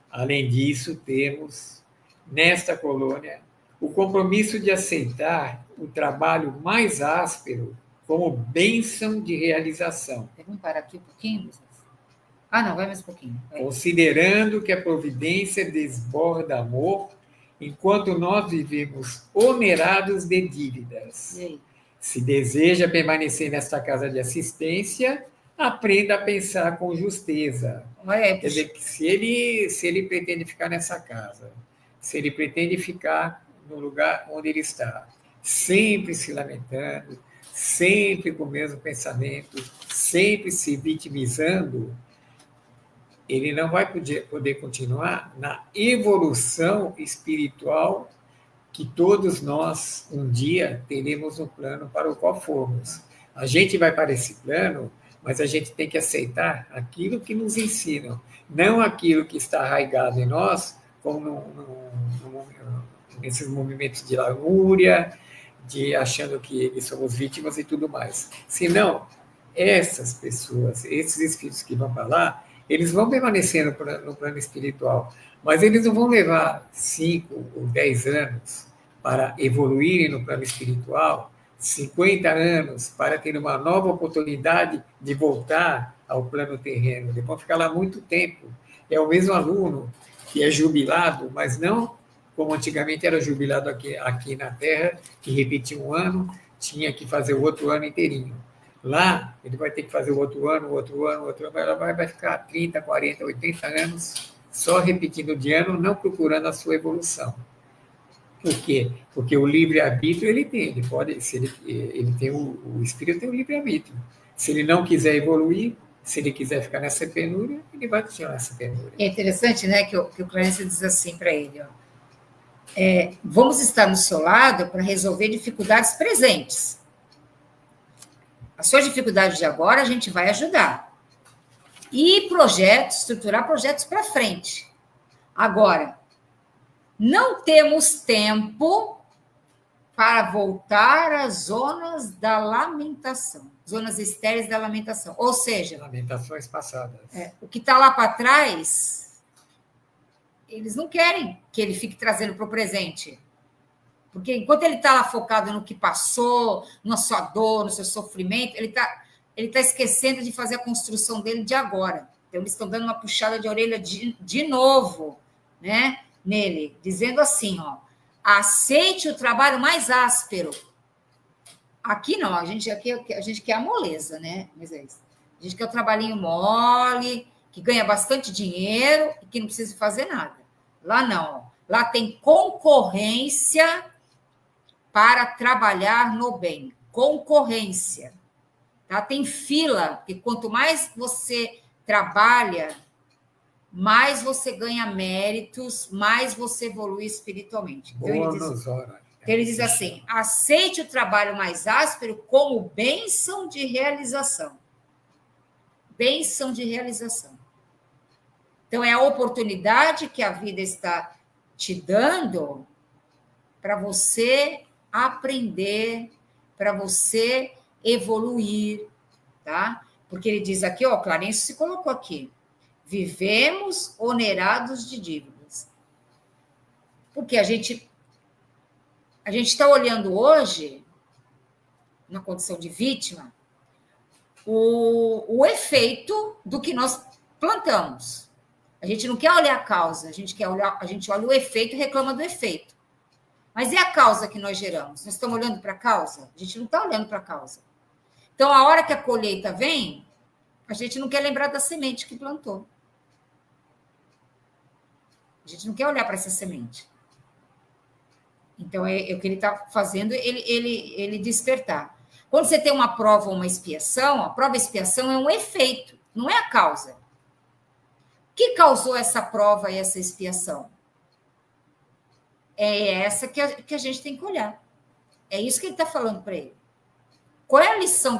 Além disso, temos, nesta colônia, o compromisso de aceitar o trabalho mais áspero como bênção de realização. Vamos parar aqui um pouquinho, Luiz? Ah, não, vai mais um pouquinho. Vai. Considerando que a providência desborda amor, enquanto nós vivemos onerados de dívidas. E aí? Se deseja permanecer nesta casa de assistência, aprenda a pensar com justeza. Quer dizer, que se ele pretende ficar nessa casa, se ele pretende ficar no lugar onde ele está, sempre se lamentando, sempre com o mesmo pensamento, sempre se vitimizando, ele não vai poder continuar na evolução espiritual que todos nós, um dia, teremos um plano para o qual formos. A gente vai para esse plano, mas a gente tem que aceitar aquilo que nos ensinam, não aquilo que está arraigado em nós, como nesses movimentos de lamúria, de achando que somos vítimas e tudo mais. Senão, essas pessoas, esses espíritos que vão para lá, eles vão permanecer no plano espiritual, mas eles não vão levar 5 ou 10 anos para evoluírem no plano espiritual, 50 anos para ter uma nova oportunidade de voltar ao plano terreno. Eles vão ficar lá muito tempo. É o mesmo aluno que é jubilado, mas não como antigamente era jubilado aqui na Terra, que repetia um ano, tinha que fazer o outro ano inteirinho. Lá, ele vai ter que fazer o outro ano, ela vai ficar 30, 40, 80 anos só repetindo de ano, não procurando a sua evolução. Por quê? Porque o livre-arbítrio ele tem, ele pode, se ele tem o espírito tem o livre-arbítrio. Se ele não quiser evoluir, se ele quiser ficar nessa penúria, ele vai continuar nessa penúria. É interessante, né, que o Clarence diz assim para ele, ó, vamos estar no seu lado para resolver dificuldades presentes. A sua dificuldade de agora a gente vai ajudar. E estruturar projetos para frente. Agora, não temos tempo para voltar às zonas da lamentação, zonas estéreis da lamentação. Ou seja, lamentações passadas. O que está lá para trás, eles não querem que ele fique trazendo para o presente. Porque enquanto ele está lá focado no que passou, na sua dor, no seu sofrimento, ele tá esquecendo de fazer a construção dele de agora. Então, eles estão dando uma puxada de orelha de novo, né, nele, dizendo assim, ó, aceite o trabalho mais áspero. Aqui não, a gente quer a moleza, né, Moisés? A gente quer o trabalhinho mole, que ganha bastante dinheiro e que não precisa fazer nada. Lá não. Lá tem concorrência para trabalhar no bem. Concorrência. Tá? Tem fila, porque quanto mais você trabalha, mais você ganha méritos, mais você evolui espiritualmente. Então, ele diz assim, aceite o trabalho mais áspero como bênção de realização. Bênção de realização. Então, é a oportunidade que a vida está te dando para você aprender, para você evoluir, tá? Porque ele diz aqui, ó, Clarence se colocou aqui, vivemos onerados de dívidas. Porque a gente está olhando hoje, na condição de vítima, o efeito do que nós plantamos. A gente não quer olhar a causa, a gente olha o efeito e reclama do efeito. Mas e a causa que nós geramos? Nós estamos olhando para a causa? A gente não está olhando para a causa. Então, a hora que a colheita vem, a gente não quer lembrar da semente que plantou. A gente não quer olhar para essa semente. Então, é o que ele está fazendo, ele despertar. Quando você tem uma prova ou uma expiação, a prova e expiação é um efeito, não é a causa. O que causou essa prova e essa expiação? É essa que a gente tem que olhar. É isso que ele está falando para ele. Qual é a lição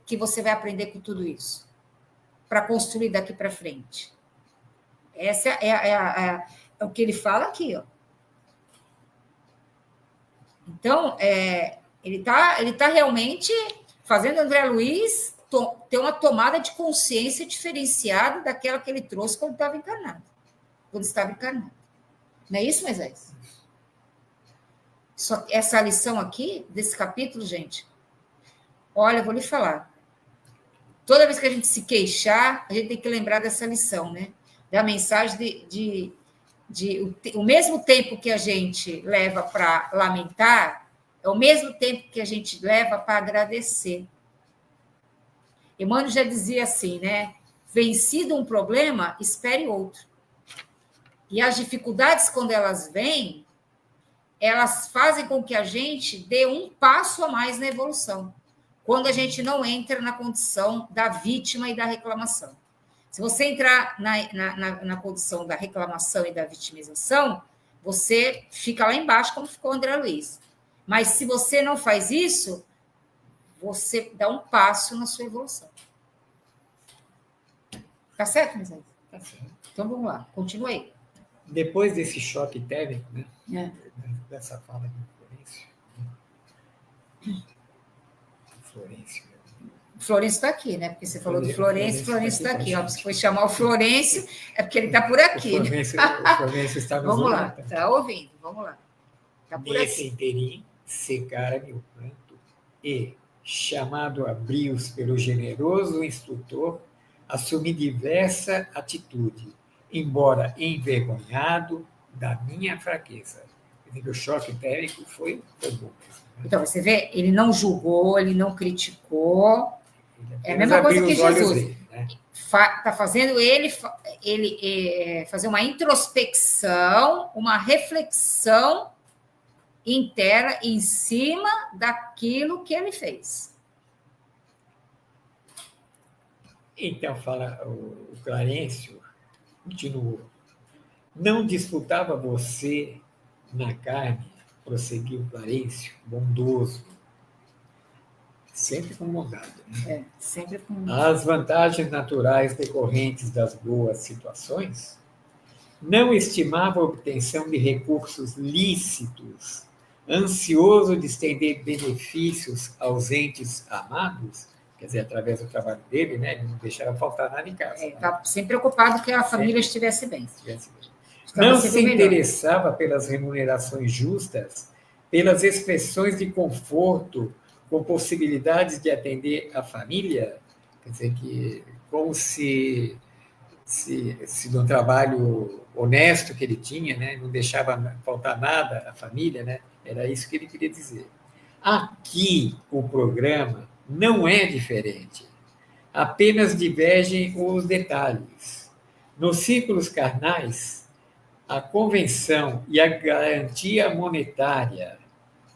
que você vai aprender com tudo isso? Para construir daqui para frente. Essa é o que ele fala aqui, ó. Então, ele tá realmente fazendo André Luiz ter uma tomada de consciência diferenciada daquela que ele trouxe quando estava encarnado. quando estava encarnado. Não é isso, Moisés? Essa lição aqui, desse capítulo, gente, olha, eu vou lhe falar. Toda vez que a gente se queixar, a gente tem que lembrar dessa lição, né? Da mensagem o mesmo tempo que a gente leva para lamentar, é o mesmo tempo que a gente leva para agradecer. Emmanuel já dizia assim, né? Vencido um problema, espere outro. E as dificuldades, quando elas vêm, elas fazem com que a gente dê um passo a mais na evolução, quando a gente não entra na condição da vítima e da reclamação. Se você entrar na condição da reclamação e da vitimização, você fica lá embaixo, como ficou o André Luiz. Mas se você não faz isso, você dá um passo na sua evolução. Tá certo, Moisés? Tá certo. Então vamos lá, continua aí. Depois desse choque térmico, né? Dessa fala de Florencio. Florencio está aqui, né? Porque você falou do Florencio está aqui. Ó, você foi chamar o Florencio, é porque ele está por aqui. O Florencio está nos Vamos lá, está ouvindo, vamos lá. Tá por Nesse aqui. interim, secara-me o pranto e, chamado a brios pelo generoso instrutor, assumi diversa atitude, embora envergonhado da minha fraqueza. O choque térmico foi bom. Então, você vê, ele não julgou, ele não criticou. É a mesma coisa que Jesus. Está fazendo ele fazer uma introspecção, uma reflexão interna em cima daquilo que ele fez. Então, fala o Clarencio, continuou. Não disputava você na carne, prosseguiu o Clarencio, bondoso, sempre com bondade. Né? Sempre com... As vantagens naturais decorrentes das boas situações, não estimava a obtenção de recursos lícitos, ansioso de estender benefícios aos entes amados, quer dizer, através do trabalho dele, né? Ele não deixava faltar nada em casa. Estava sempre preocupado que a família estivesse bem. Não se interessava pelas remunerações justas, pelas expressões de conforto, com possibilidades de atender a família, quer dizer, que como se no trabalho honesto que ele tinha, né, não deixava faltar nada à família, né, era isso que ele queria dizer. Aqui, o programa não é diferente, apenas divergem os detalhes. Nos círculos carnais, a convenção e a garantia monetária,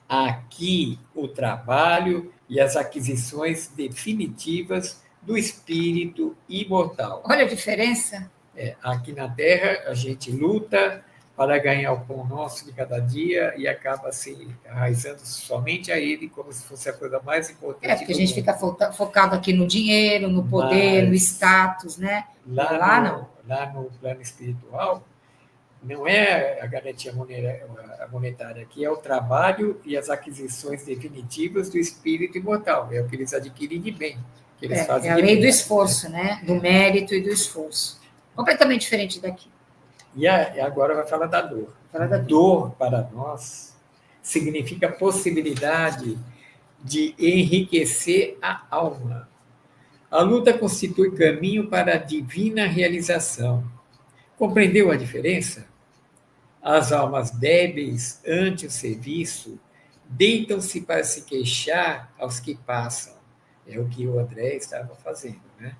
aqui o trabalho e as aquisições definitivas do espírito imortal. Olha a diferença. Aqui na Terra, a gente luta para ganhar o pão nosso de cada dia e acaba se arraizando somente a ele, como se fosse a coisa mais importante. Porque a gente fica focado aqui no dinheiro, no poder, no status, né? Lá no plano espiritual, não é a garantia monetária, aqui é o trabalho e as aquisições definitivas do espírito imortal, é o que eles adquirem de bem. Que eles fazem é a lei do esforço, né? Do mérito e do esforço. Completamente diferente daqui. E agora vai falar da dor. Dor, para nós, significa possibilidade de enriquecer a alma. A luta constitui caminho para a divina realização. Compreendeu a diferença? As almas débeis ante o serviço deitam-se para se queixar aos que passam. É o que o André estava fazendo, né?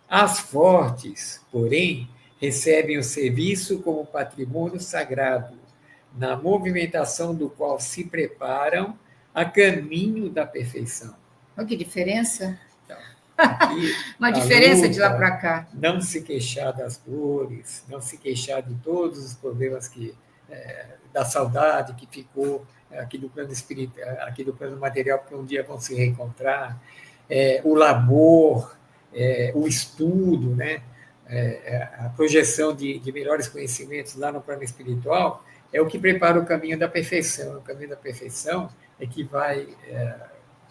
As fortes, porém, recebem o serviço como patrimônio sagrado, na movimentação do qual se preparam a caminho da perfeição. Olha que diferença. Então, uma diferença de lá para cá. Não se queixar das dores, não se queixar de todos os problemas da saudade que ficou aqui do plano espiritual, aqui do plano material, porque um dia vão se reencontrar, o labor, o estudo, né? A projeção de melhores conhecimentos lá no plano espiritual é o que prepara o caminho da perfeição. O caminho da perfeição é que vai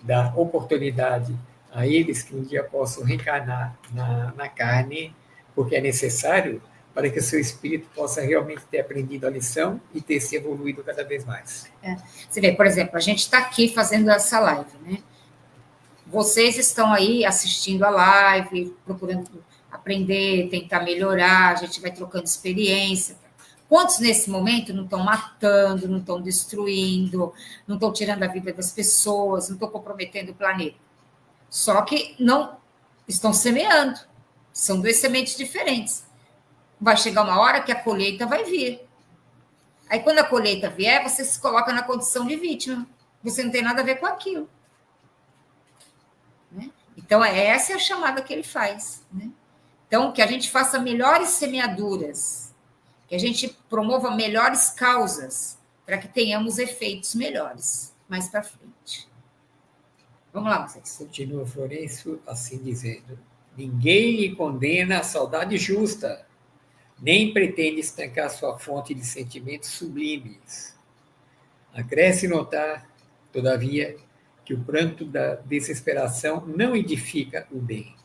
dar oportunidade a eles que um dia possam reencarnar na carne, porque é necessário para que o seu espírito possa realmente ter aprendido a lição e ter se evoluído cada vez mais. Você vê, por exemplo, a gente está aqui fazendo essa live, né? Vocês estão aí assistindo a live, procurando aprender, tentar melhorar, a gente vai trocando experiência. Quantos nesse momento não estão matando, não estão destruindo, não estão tirando a vida das pessoas, não estão comprometendo o planeta? Só que não estão semeando. São duas sementes diferentes. Vai chegar uma hora que a colheita vai vir. Aí, quando a colheita vier, você se coloca na condição de vítima. Você não tem nada a ver com aquilo. Né? Então, essa é a chamada que ele faz. Né? Então, que a gente faça melhores semeaduras, que a gente promova melhores causas, para que tenhamos efeitos melhores mais para frente. Vamos lá, vocês. Continua Florencio assim dizendo: ninguém lhe condena a saudade justa, nem pretende estancar sua fonte de sentimentos sublimes. Acresce notar, todavia, que o pranto da desesperação não edifica o bem.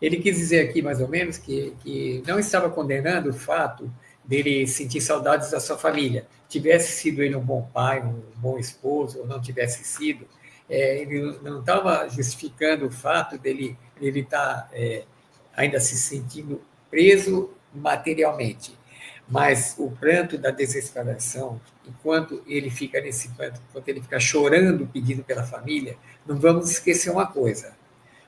Ele quis dizer aqui, mais ou menos, que não estava condenando o fato dele sentir saudades da sua família. Tivesse sido ele um bom pai, um bom esposo, ou não tivesse sido, ele não estava justificando o fato dele estar ainda se sentindo preso materialmente. Mas o pranto da desesperação, enquanto ele fica nesse pranto, enquanto ele fica chorando, pedindo pela família, não vamos esquecer uma coisa.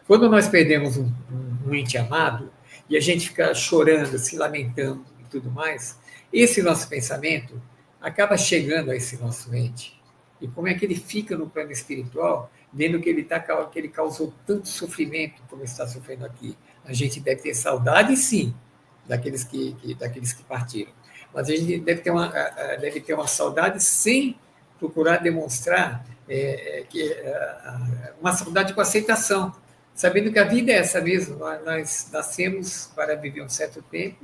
Quando nós perdemos um ente amado, e a gente fica chorando, se lamentando e tudo mais, esse nosso pensamento acaba chegando a esse nosso ente. E como é que ele fica no plano espiritual, vendo que ele causou tanto sofrimento como está sofrendo aqui? A gente deve ter saudade, sim, daqueles que partiram. Mas a gente deve ter uma saudade sem procurar demonstrar uma saudade com aceitação, sabendo que a vida é essa mesmo. Nós nascemos para viver um certo tempo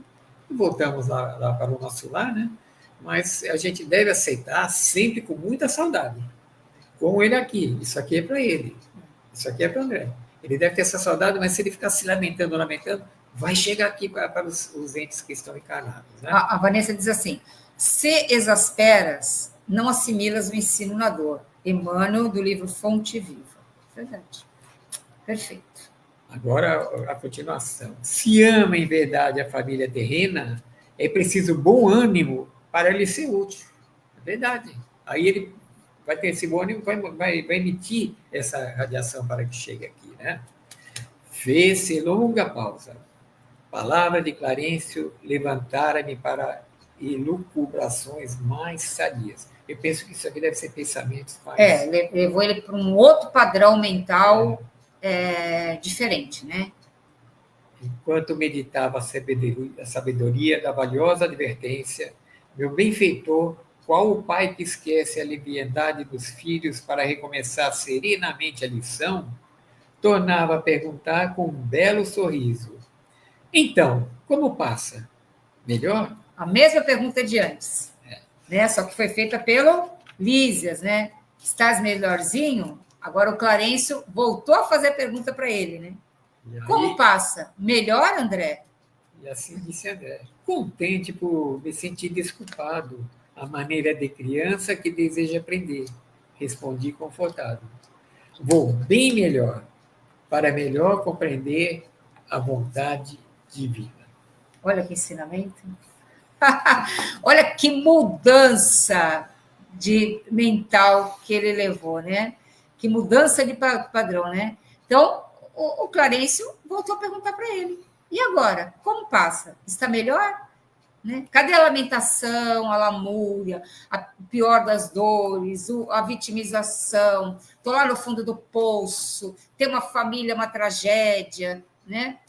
e voltamos lá para o nosso lar, né? Mas a gente deve aceitar sempre com muita saudade. Como ele aqui, isso aqui é para ele, isso aqui é para o André. Ele deve ter essa saudade, mas se ele ficar se lamentando, vai chegar aqui para os entes que estão encarnados. Né? A Vanessa diz assim: se exasperas, não assimilas o ensino na dor. Emmanuel, do livro Fonte Viva. Verdade. Perfeito. Agora, a continuação. Se ama em verdade a família terrena, é preciso bom ânimo para lhe ser útil. É verdade. Aí ele vai ter esse bom ânimo, vai emitir essa radiação para que chegue aqui. Né? Fez-se longa pausa. Palavra de Clarencio levantara-me para elucubrações mais sadias. Eu penso que isso aqui deve ser pensamentos mais... levou ele para um outro padrão mental diferente, né? Enquanto meditava a sabedoria da valiosa advertência, meu benfeitor, qual o pai que esquece a liviandade dos filhos para recomeçar serenamente a lição, tornava a perguntar com um belo sorriso: então, como passa? Melhor? A mesma pergunta de antes, né? Só que foi feita pelo Lísias, né? Estás melhorzinho? Agora o Clarencio voltou a fazer a pergunta para ele, né? Aí, como passa? Melhor, André? E assim disse André: contente por me sentir desculpado, a maneira de criança que deseja aprender. Respondi confortado: vou bem melhor, para melhor compreender a vontade divina. Olha que ensinamento. Olha que mudança de mental que ele levou, né? Que mudança de padrão, né? Então, o Clarencio voltou a perguntar para ele: e agora? Como passa? Está melhor? Né? Cadê a lamentação, a lamúria, a pior das dores, a vitimização? Estou lá no fundo do poço, ter uma família, uma tragédia, né?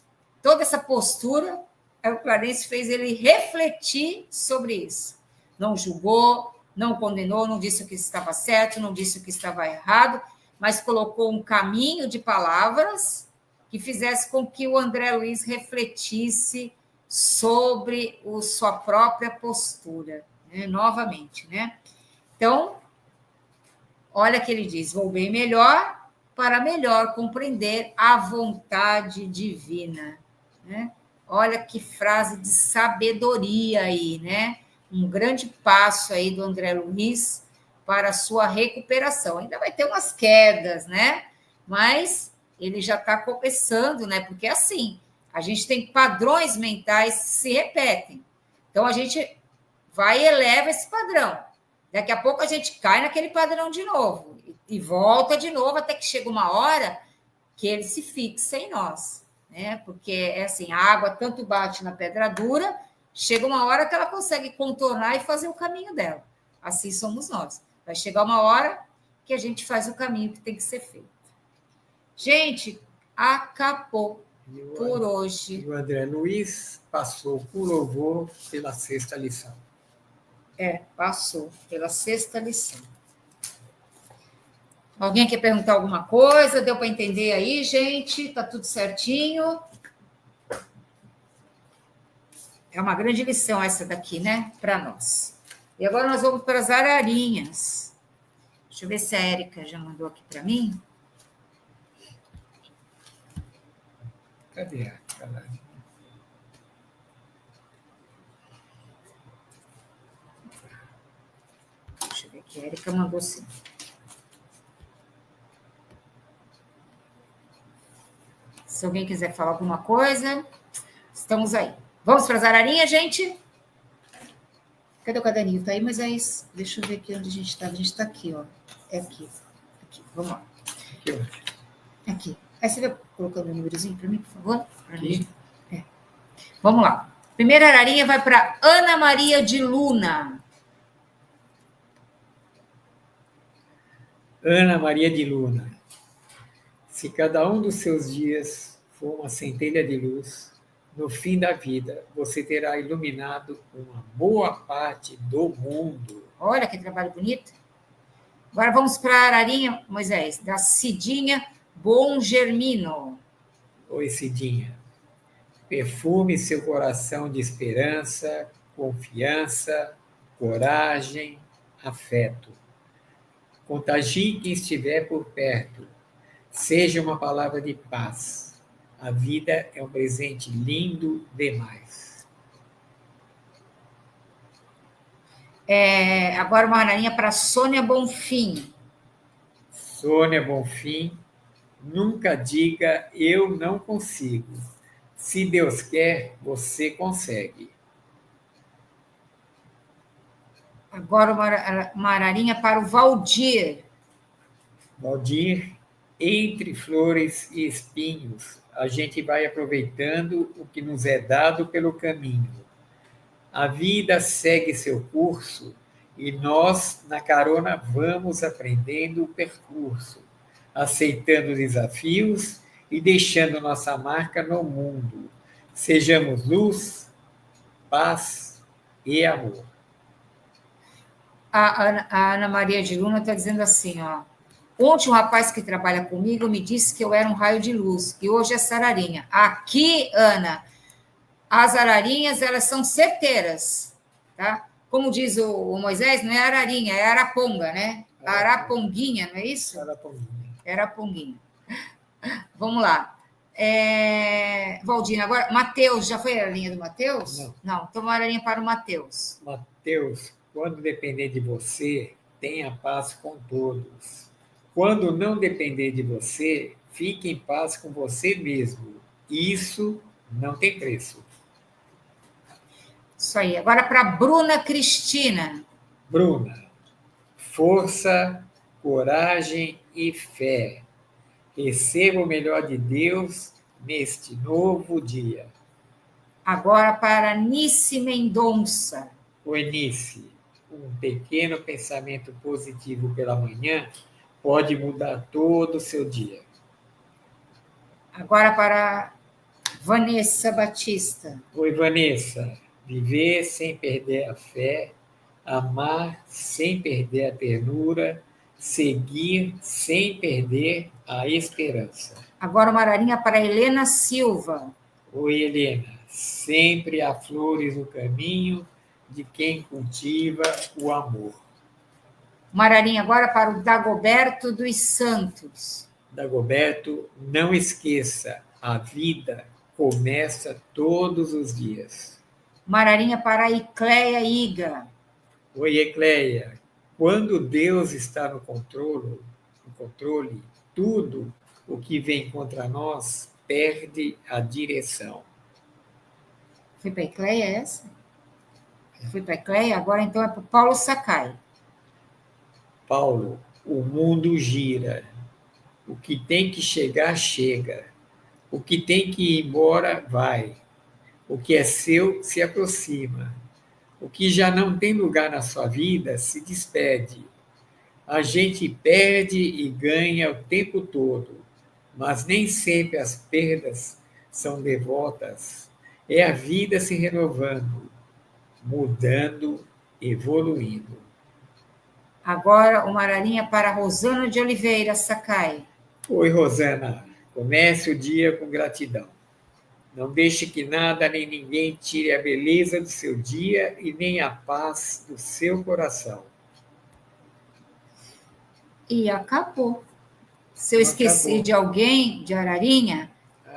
Toda essa postura, o Clarencio fez ele refletir sobre isso. Não julgou, não condenou, não disse o que estava certo, não disse o que estava errado, mas colocou um caminho de palavras que fizesse com que o André Luiz refletisse sobre sua própria postura, né? Novamente, né? Então, olha que ele diz: vou bem melhor para melhor compreender a vontade divina, né? Olha que frase de sabedoria aí, né? Um grande passo aí do André Luiz para a sua recuperação. Ainda vai ter umas quedas, né? Mas ele já está começando, né? Porque assim, a gente tem padrões mentais que se repetem. Então a gente vai e eleva esse padrão. Daqui a pouco a gente cai naquele padrão de novo e volta de novo até que chega uma hora que ele se fixa em nós, né? Porque é assim, a água tanto bate na pedra dura, chega uma hora que ela consegue contornar e fazer o caminho dela. Assim somos nós. Vai chegar uma hora que a gente faz o caminho que tem que ser feito. Gente, acabou por hoje. E o André Luiz passou por louvor pela 6ª lição. Passou pela 6ª lição. Alguém quer perguntar alguma coisa? Deu para entender aí, gente? Tá tudo certinho? É uma grande lição essa daqui, né? Para nós. E agora nós vamos para as ararinhas. Deixa eu ver se a Érica já mandou aqui para mim. Cadê a ararinha? Deixa eu ver aqui. A Érica mandou sim. Se alguém quiser falar alguma coisa, estamos aí. Vamos para as ararinhas, gente? Cadê o caderninho? Tá aí, mas é isso. Deixa eu ver aqui onde a gente está. A gente está aqui, ó. É aqui. Aqui. Vamos lá. Aqui. Aí você vai colocando o númerozinho para mim, por favor? Aqui. Vamos lá. Primeira ararinha vai para Ana Maria de Luna. Ana Maria de Luna. Se cada um dos seus dias for uma centelha de luz, no fim da vida você terá iluminado uma boa parte do mundo. Olha que trabalho bonito. Agora vamos para a ararinha, Moisés, da Cidinha Bom Germino. Oi, Cidinha. Perfume seu coração de esperança, confiança, coragem, afeto. Contagie quem estiver por perto. Seja uma palavra de paz. A vida é um presente lindo demais. Agora uma ararinha para Sônia Bonfim. Sônia Bonfim, nunca diga eu não consigo. Se Deus quer, você consegue. Agora uma ararinha para o Valdir. Valdir, entre flores e espinhos, a gente vai aproveitando o que nos é dado pelo caminho. A vida segue seu curso e nós, na carona, vamos aprendendo o percurso, aceitando desafios e deixando nossa marca no mundo. Sejamos luz, paz e amor. A Ana Maria de Luna está dizendo assim, ó. Ontem um rapaz que trabalha comigo me disse que eu era um raio de luz e hoje é ararinha. Aqui, Ana, as ararinhas, elas são certeiras, tá? Como diz o Moisés, não é ararinha, é araponga, né? Araponguinha, não é isso? Araponguinha. Vamos lá. Valdina, agora, Mateus, já foi a ararinha do Mateus? Não, então uma ararinha para o Mateus. Mateus, quando depender de você, tenha paz com todos. Quando não depender de você, fique em paz com você mesmo. Isso não tem preço. Isso aí. Agora para Bruna Cristina. Bruna, força, coragem e fé. Receba o melhor de Deus neste novo dia. Agora para Nice Mendonça. Oi, Nice. Um pequeno pensamento positivo pela manhã pode mudar todo o seu dia. Agora para Vanessa Batista. Oi, Vanessa. Viver sem perder a fé, amar sem perder a ternura, seguir sem perder a esperança. Agora uma ararinha para Helena Silva. Oi, Helena. Sempre há flores no caminho de quem cultiva o amor. Uma ararinha agora para o Dagoberto dos Santos. Dagoberto, não esqueça, a vida começa todos os dias. Uma ararinha para a Icleia Iga. Oi, Ecleia. Quando Deus está no controle, tudo o que vem contra nós perde a direção. Foi para a Icleia essa? Foi para a Icleia? Agora então é para o Paulo Sakai. Paulo, o mundo gira. O que tem que chegar, chega. O que tem que ir embora, vai. O que é seu, se aproxima. O que já não tem lugar na sua vida, se despede. A gente perde e ganha o tempo todo, mas nem sempre as perdas são devotas. É a vida se renovando, mudando, evoluindo. Agora uma ararinha para a Rosana de Oliveira Sakai. Oi, Rosana. Comece o dia com gratidão. Não deixe que nada nem ninguém tire a beleza do seu dia e nem a paz do seu coração. E acabou. Se eu esquecer de alguém, de ararinha,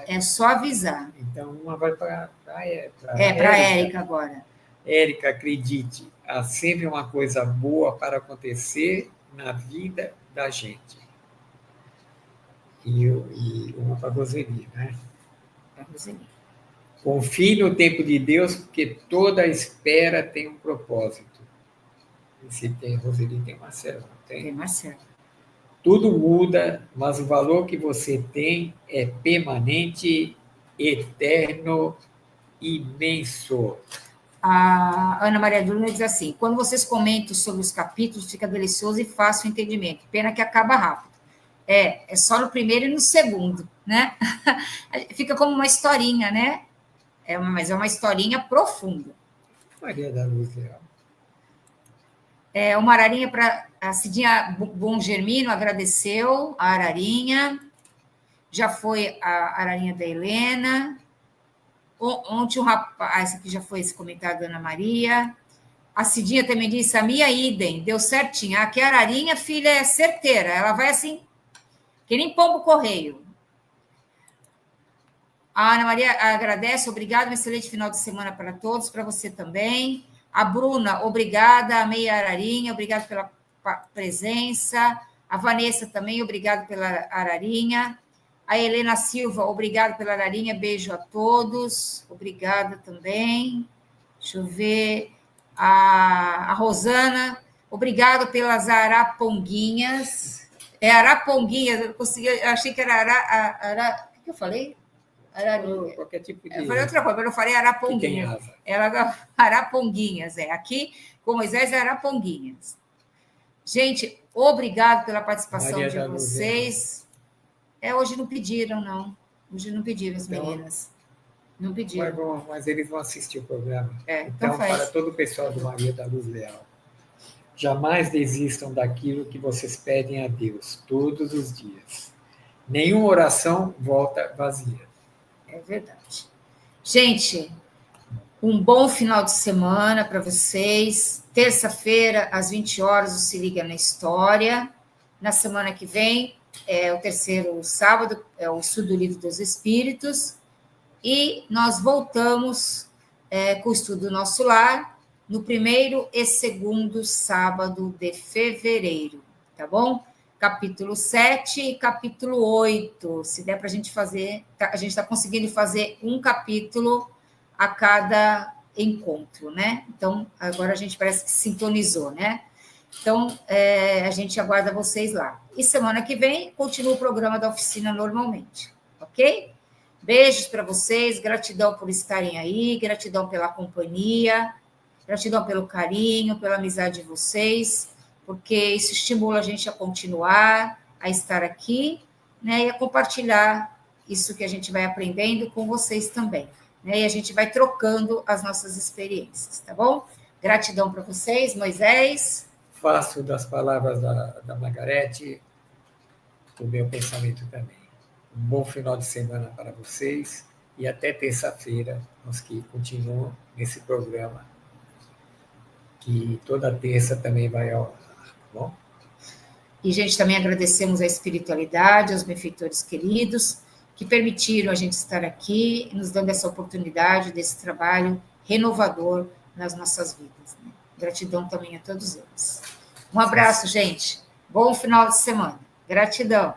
é só avisar. Então, uma vai para para a Érica agora. Érica, acredite, há sempre uma coisa boa para acontecer na vida da gente. E uma para a Roseli, né? Para a Roseli. Confie no tempo de Deus, porque toda espera tem um propósito. E se tem Roseli, tem Marcelo, não tem? Tem Marcelo. Tudo muda, mas o valor que você tem é permanente, eterno, imenso. A Ana Maria Bruna diz assim: quando vocês comentam sobre os capítulos, fica delicioso e fácil o entendimento. Pena que acaba rápido. É só no primeiro e no segundo, né? Fica como uma historinha, né? Mas é uma historinha profunda. Maria da Luz Leal. Uma ararinha para a Cidinha Bom Germino agradeceu a ararinha. Já foi a ararinha da Helena. Ontem um rapaz, essa aqui já foi esse comentário da Ana Maria. A Cidinha também disse, a minha idem, deu certinho. Aqui a ararinha, filha, é certeira. Ela vai assim, que nem pombo correio. A Ana Maria agradece, obrigada, um excelente final de semana para todos, para você também. A Bruna, obrigada, a meia ararinha, obrigada pela presença. A Vanessa também, obrigada pela ararinha. A Helena Silva, obrigada pela ararinha, beijo a todos. Obrigada também. Deixa eu ver. A Rosana, obrigada pelas araponguinhas. É araponguinhas, eu achei que era o que eu falei? Ararinha. Qualquer tipo de... Eu falei outra coisa, mas eu falei araponguinhas. Araponguinhas, Aqui, com Moisés, é araponguinhas. Gente, obrigado pela participação Maria de vocês. Hoje não pediram, não. Hoje não pediram as meninas. Não pediram. Mas eles vão assistir o programa. Então para todo o pessoal do Maria da Luz Leal, jamais desistam daquilo que vocês pedem a Deus todos os dias. Nenhuma oração volta vazia. É verdade. Gente, um bom final de semana para vocês. Terça-feira, às 20 horas, o Se Liga na História. Na semana que vem, é o terceiro sábado, é o Estudo do Livro dos Espíritos. E nós voltamos com o Estudo do Nosso Lar no primeiro e segundo sábado de fevereiro, tá bom? Capítulo 7 e capítulo 8. Se der para a gente fazer, a gente está conseguindo fazer um capítulo a cada encontro, né? Então, agora a gente parece que sintonizou, né? Então, a gente aguarda vocês lá. E semana que vem, continua o programa da oficina normalmente, ok? Beijos para vocês, gratidão por estarem aí, gratidão pela companhia, gratidão pelo carinho, pela amizade de vocês, porque isso estimula a gente a continuar, a estar aqui, né, e a compartilhar isso que a gente vai aprendendo com vocês também, né, e a gente vai trocando as nossas experiências, tá bom? Gratidão para vocês, Moisés. Faço das palavras da Margarete o meu pensamento também. Um bom final de semana para vocês e até terça-feira, nós que continuam nesse programa, que toda terça também vai ao ar. Bom? E, gente, também agradecemos a espiritualidade, aos benfeitores queridos, que permitiram a gente estar aqui, nos dando essa oportunidade desse trabalho renovador nas nossas vidas. Né? Gratidão também a todos eles. Um abraço, gente. Bom final de semana. Gratidão.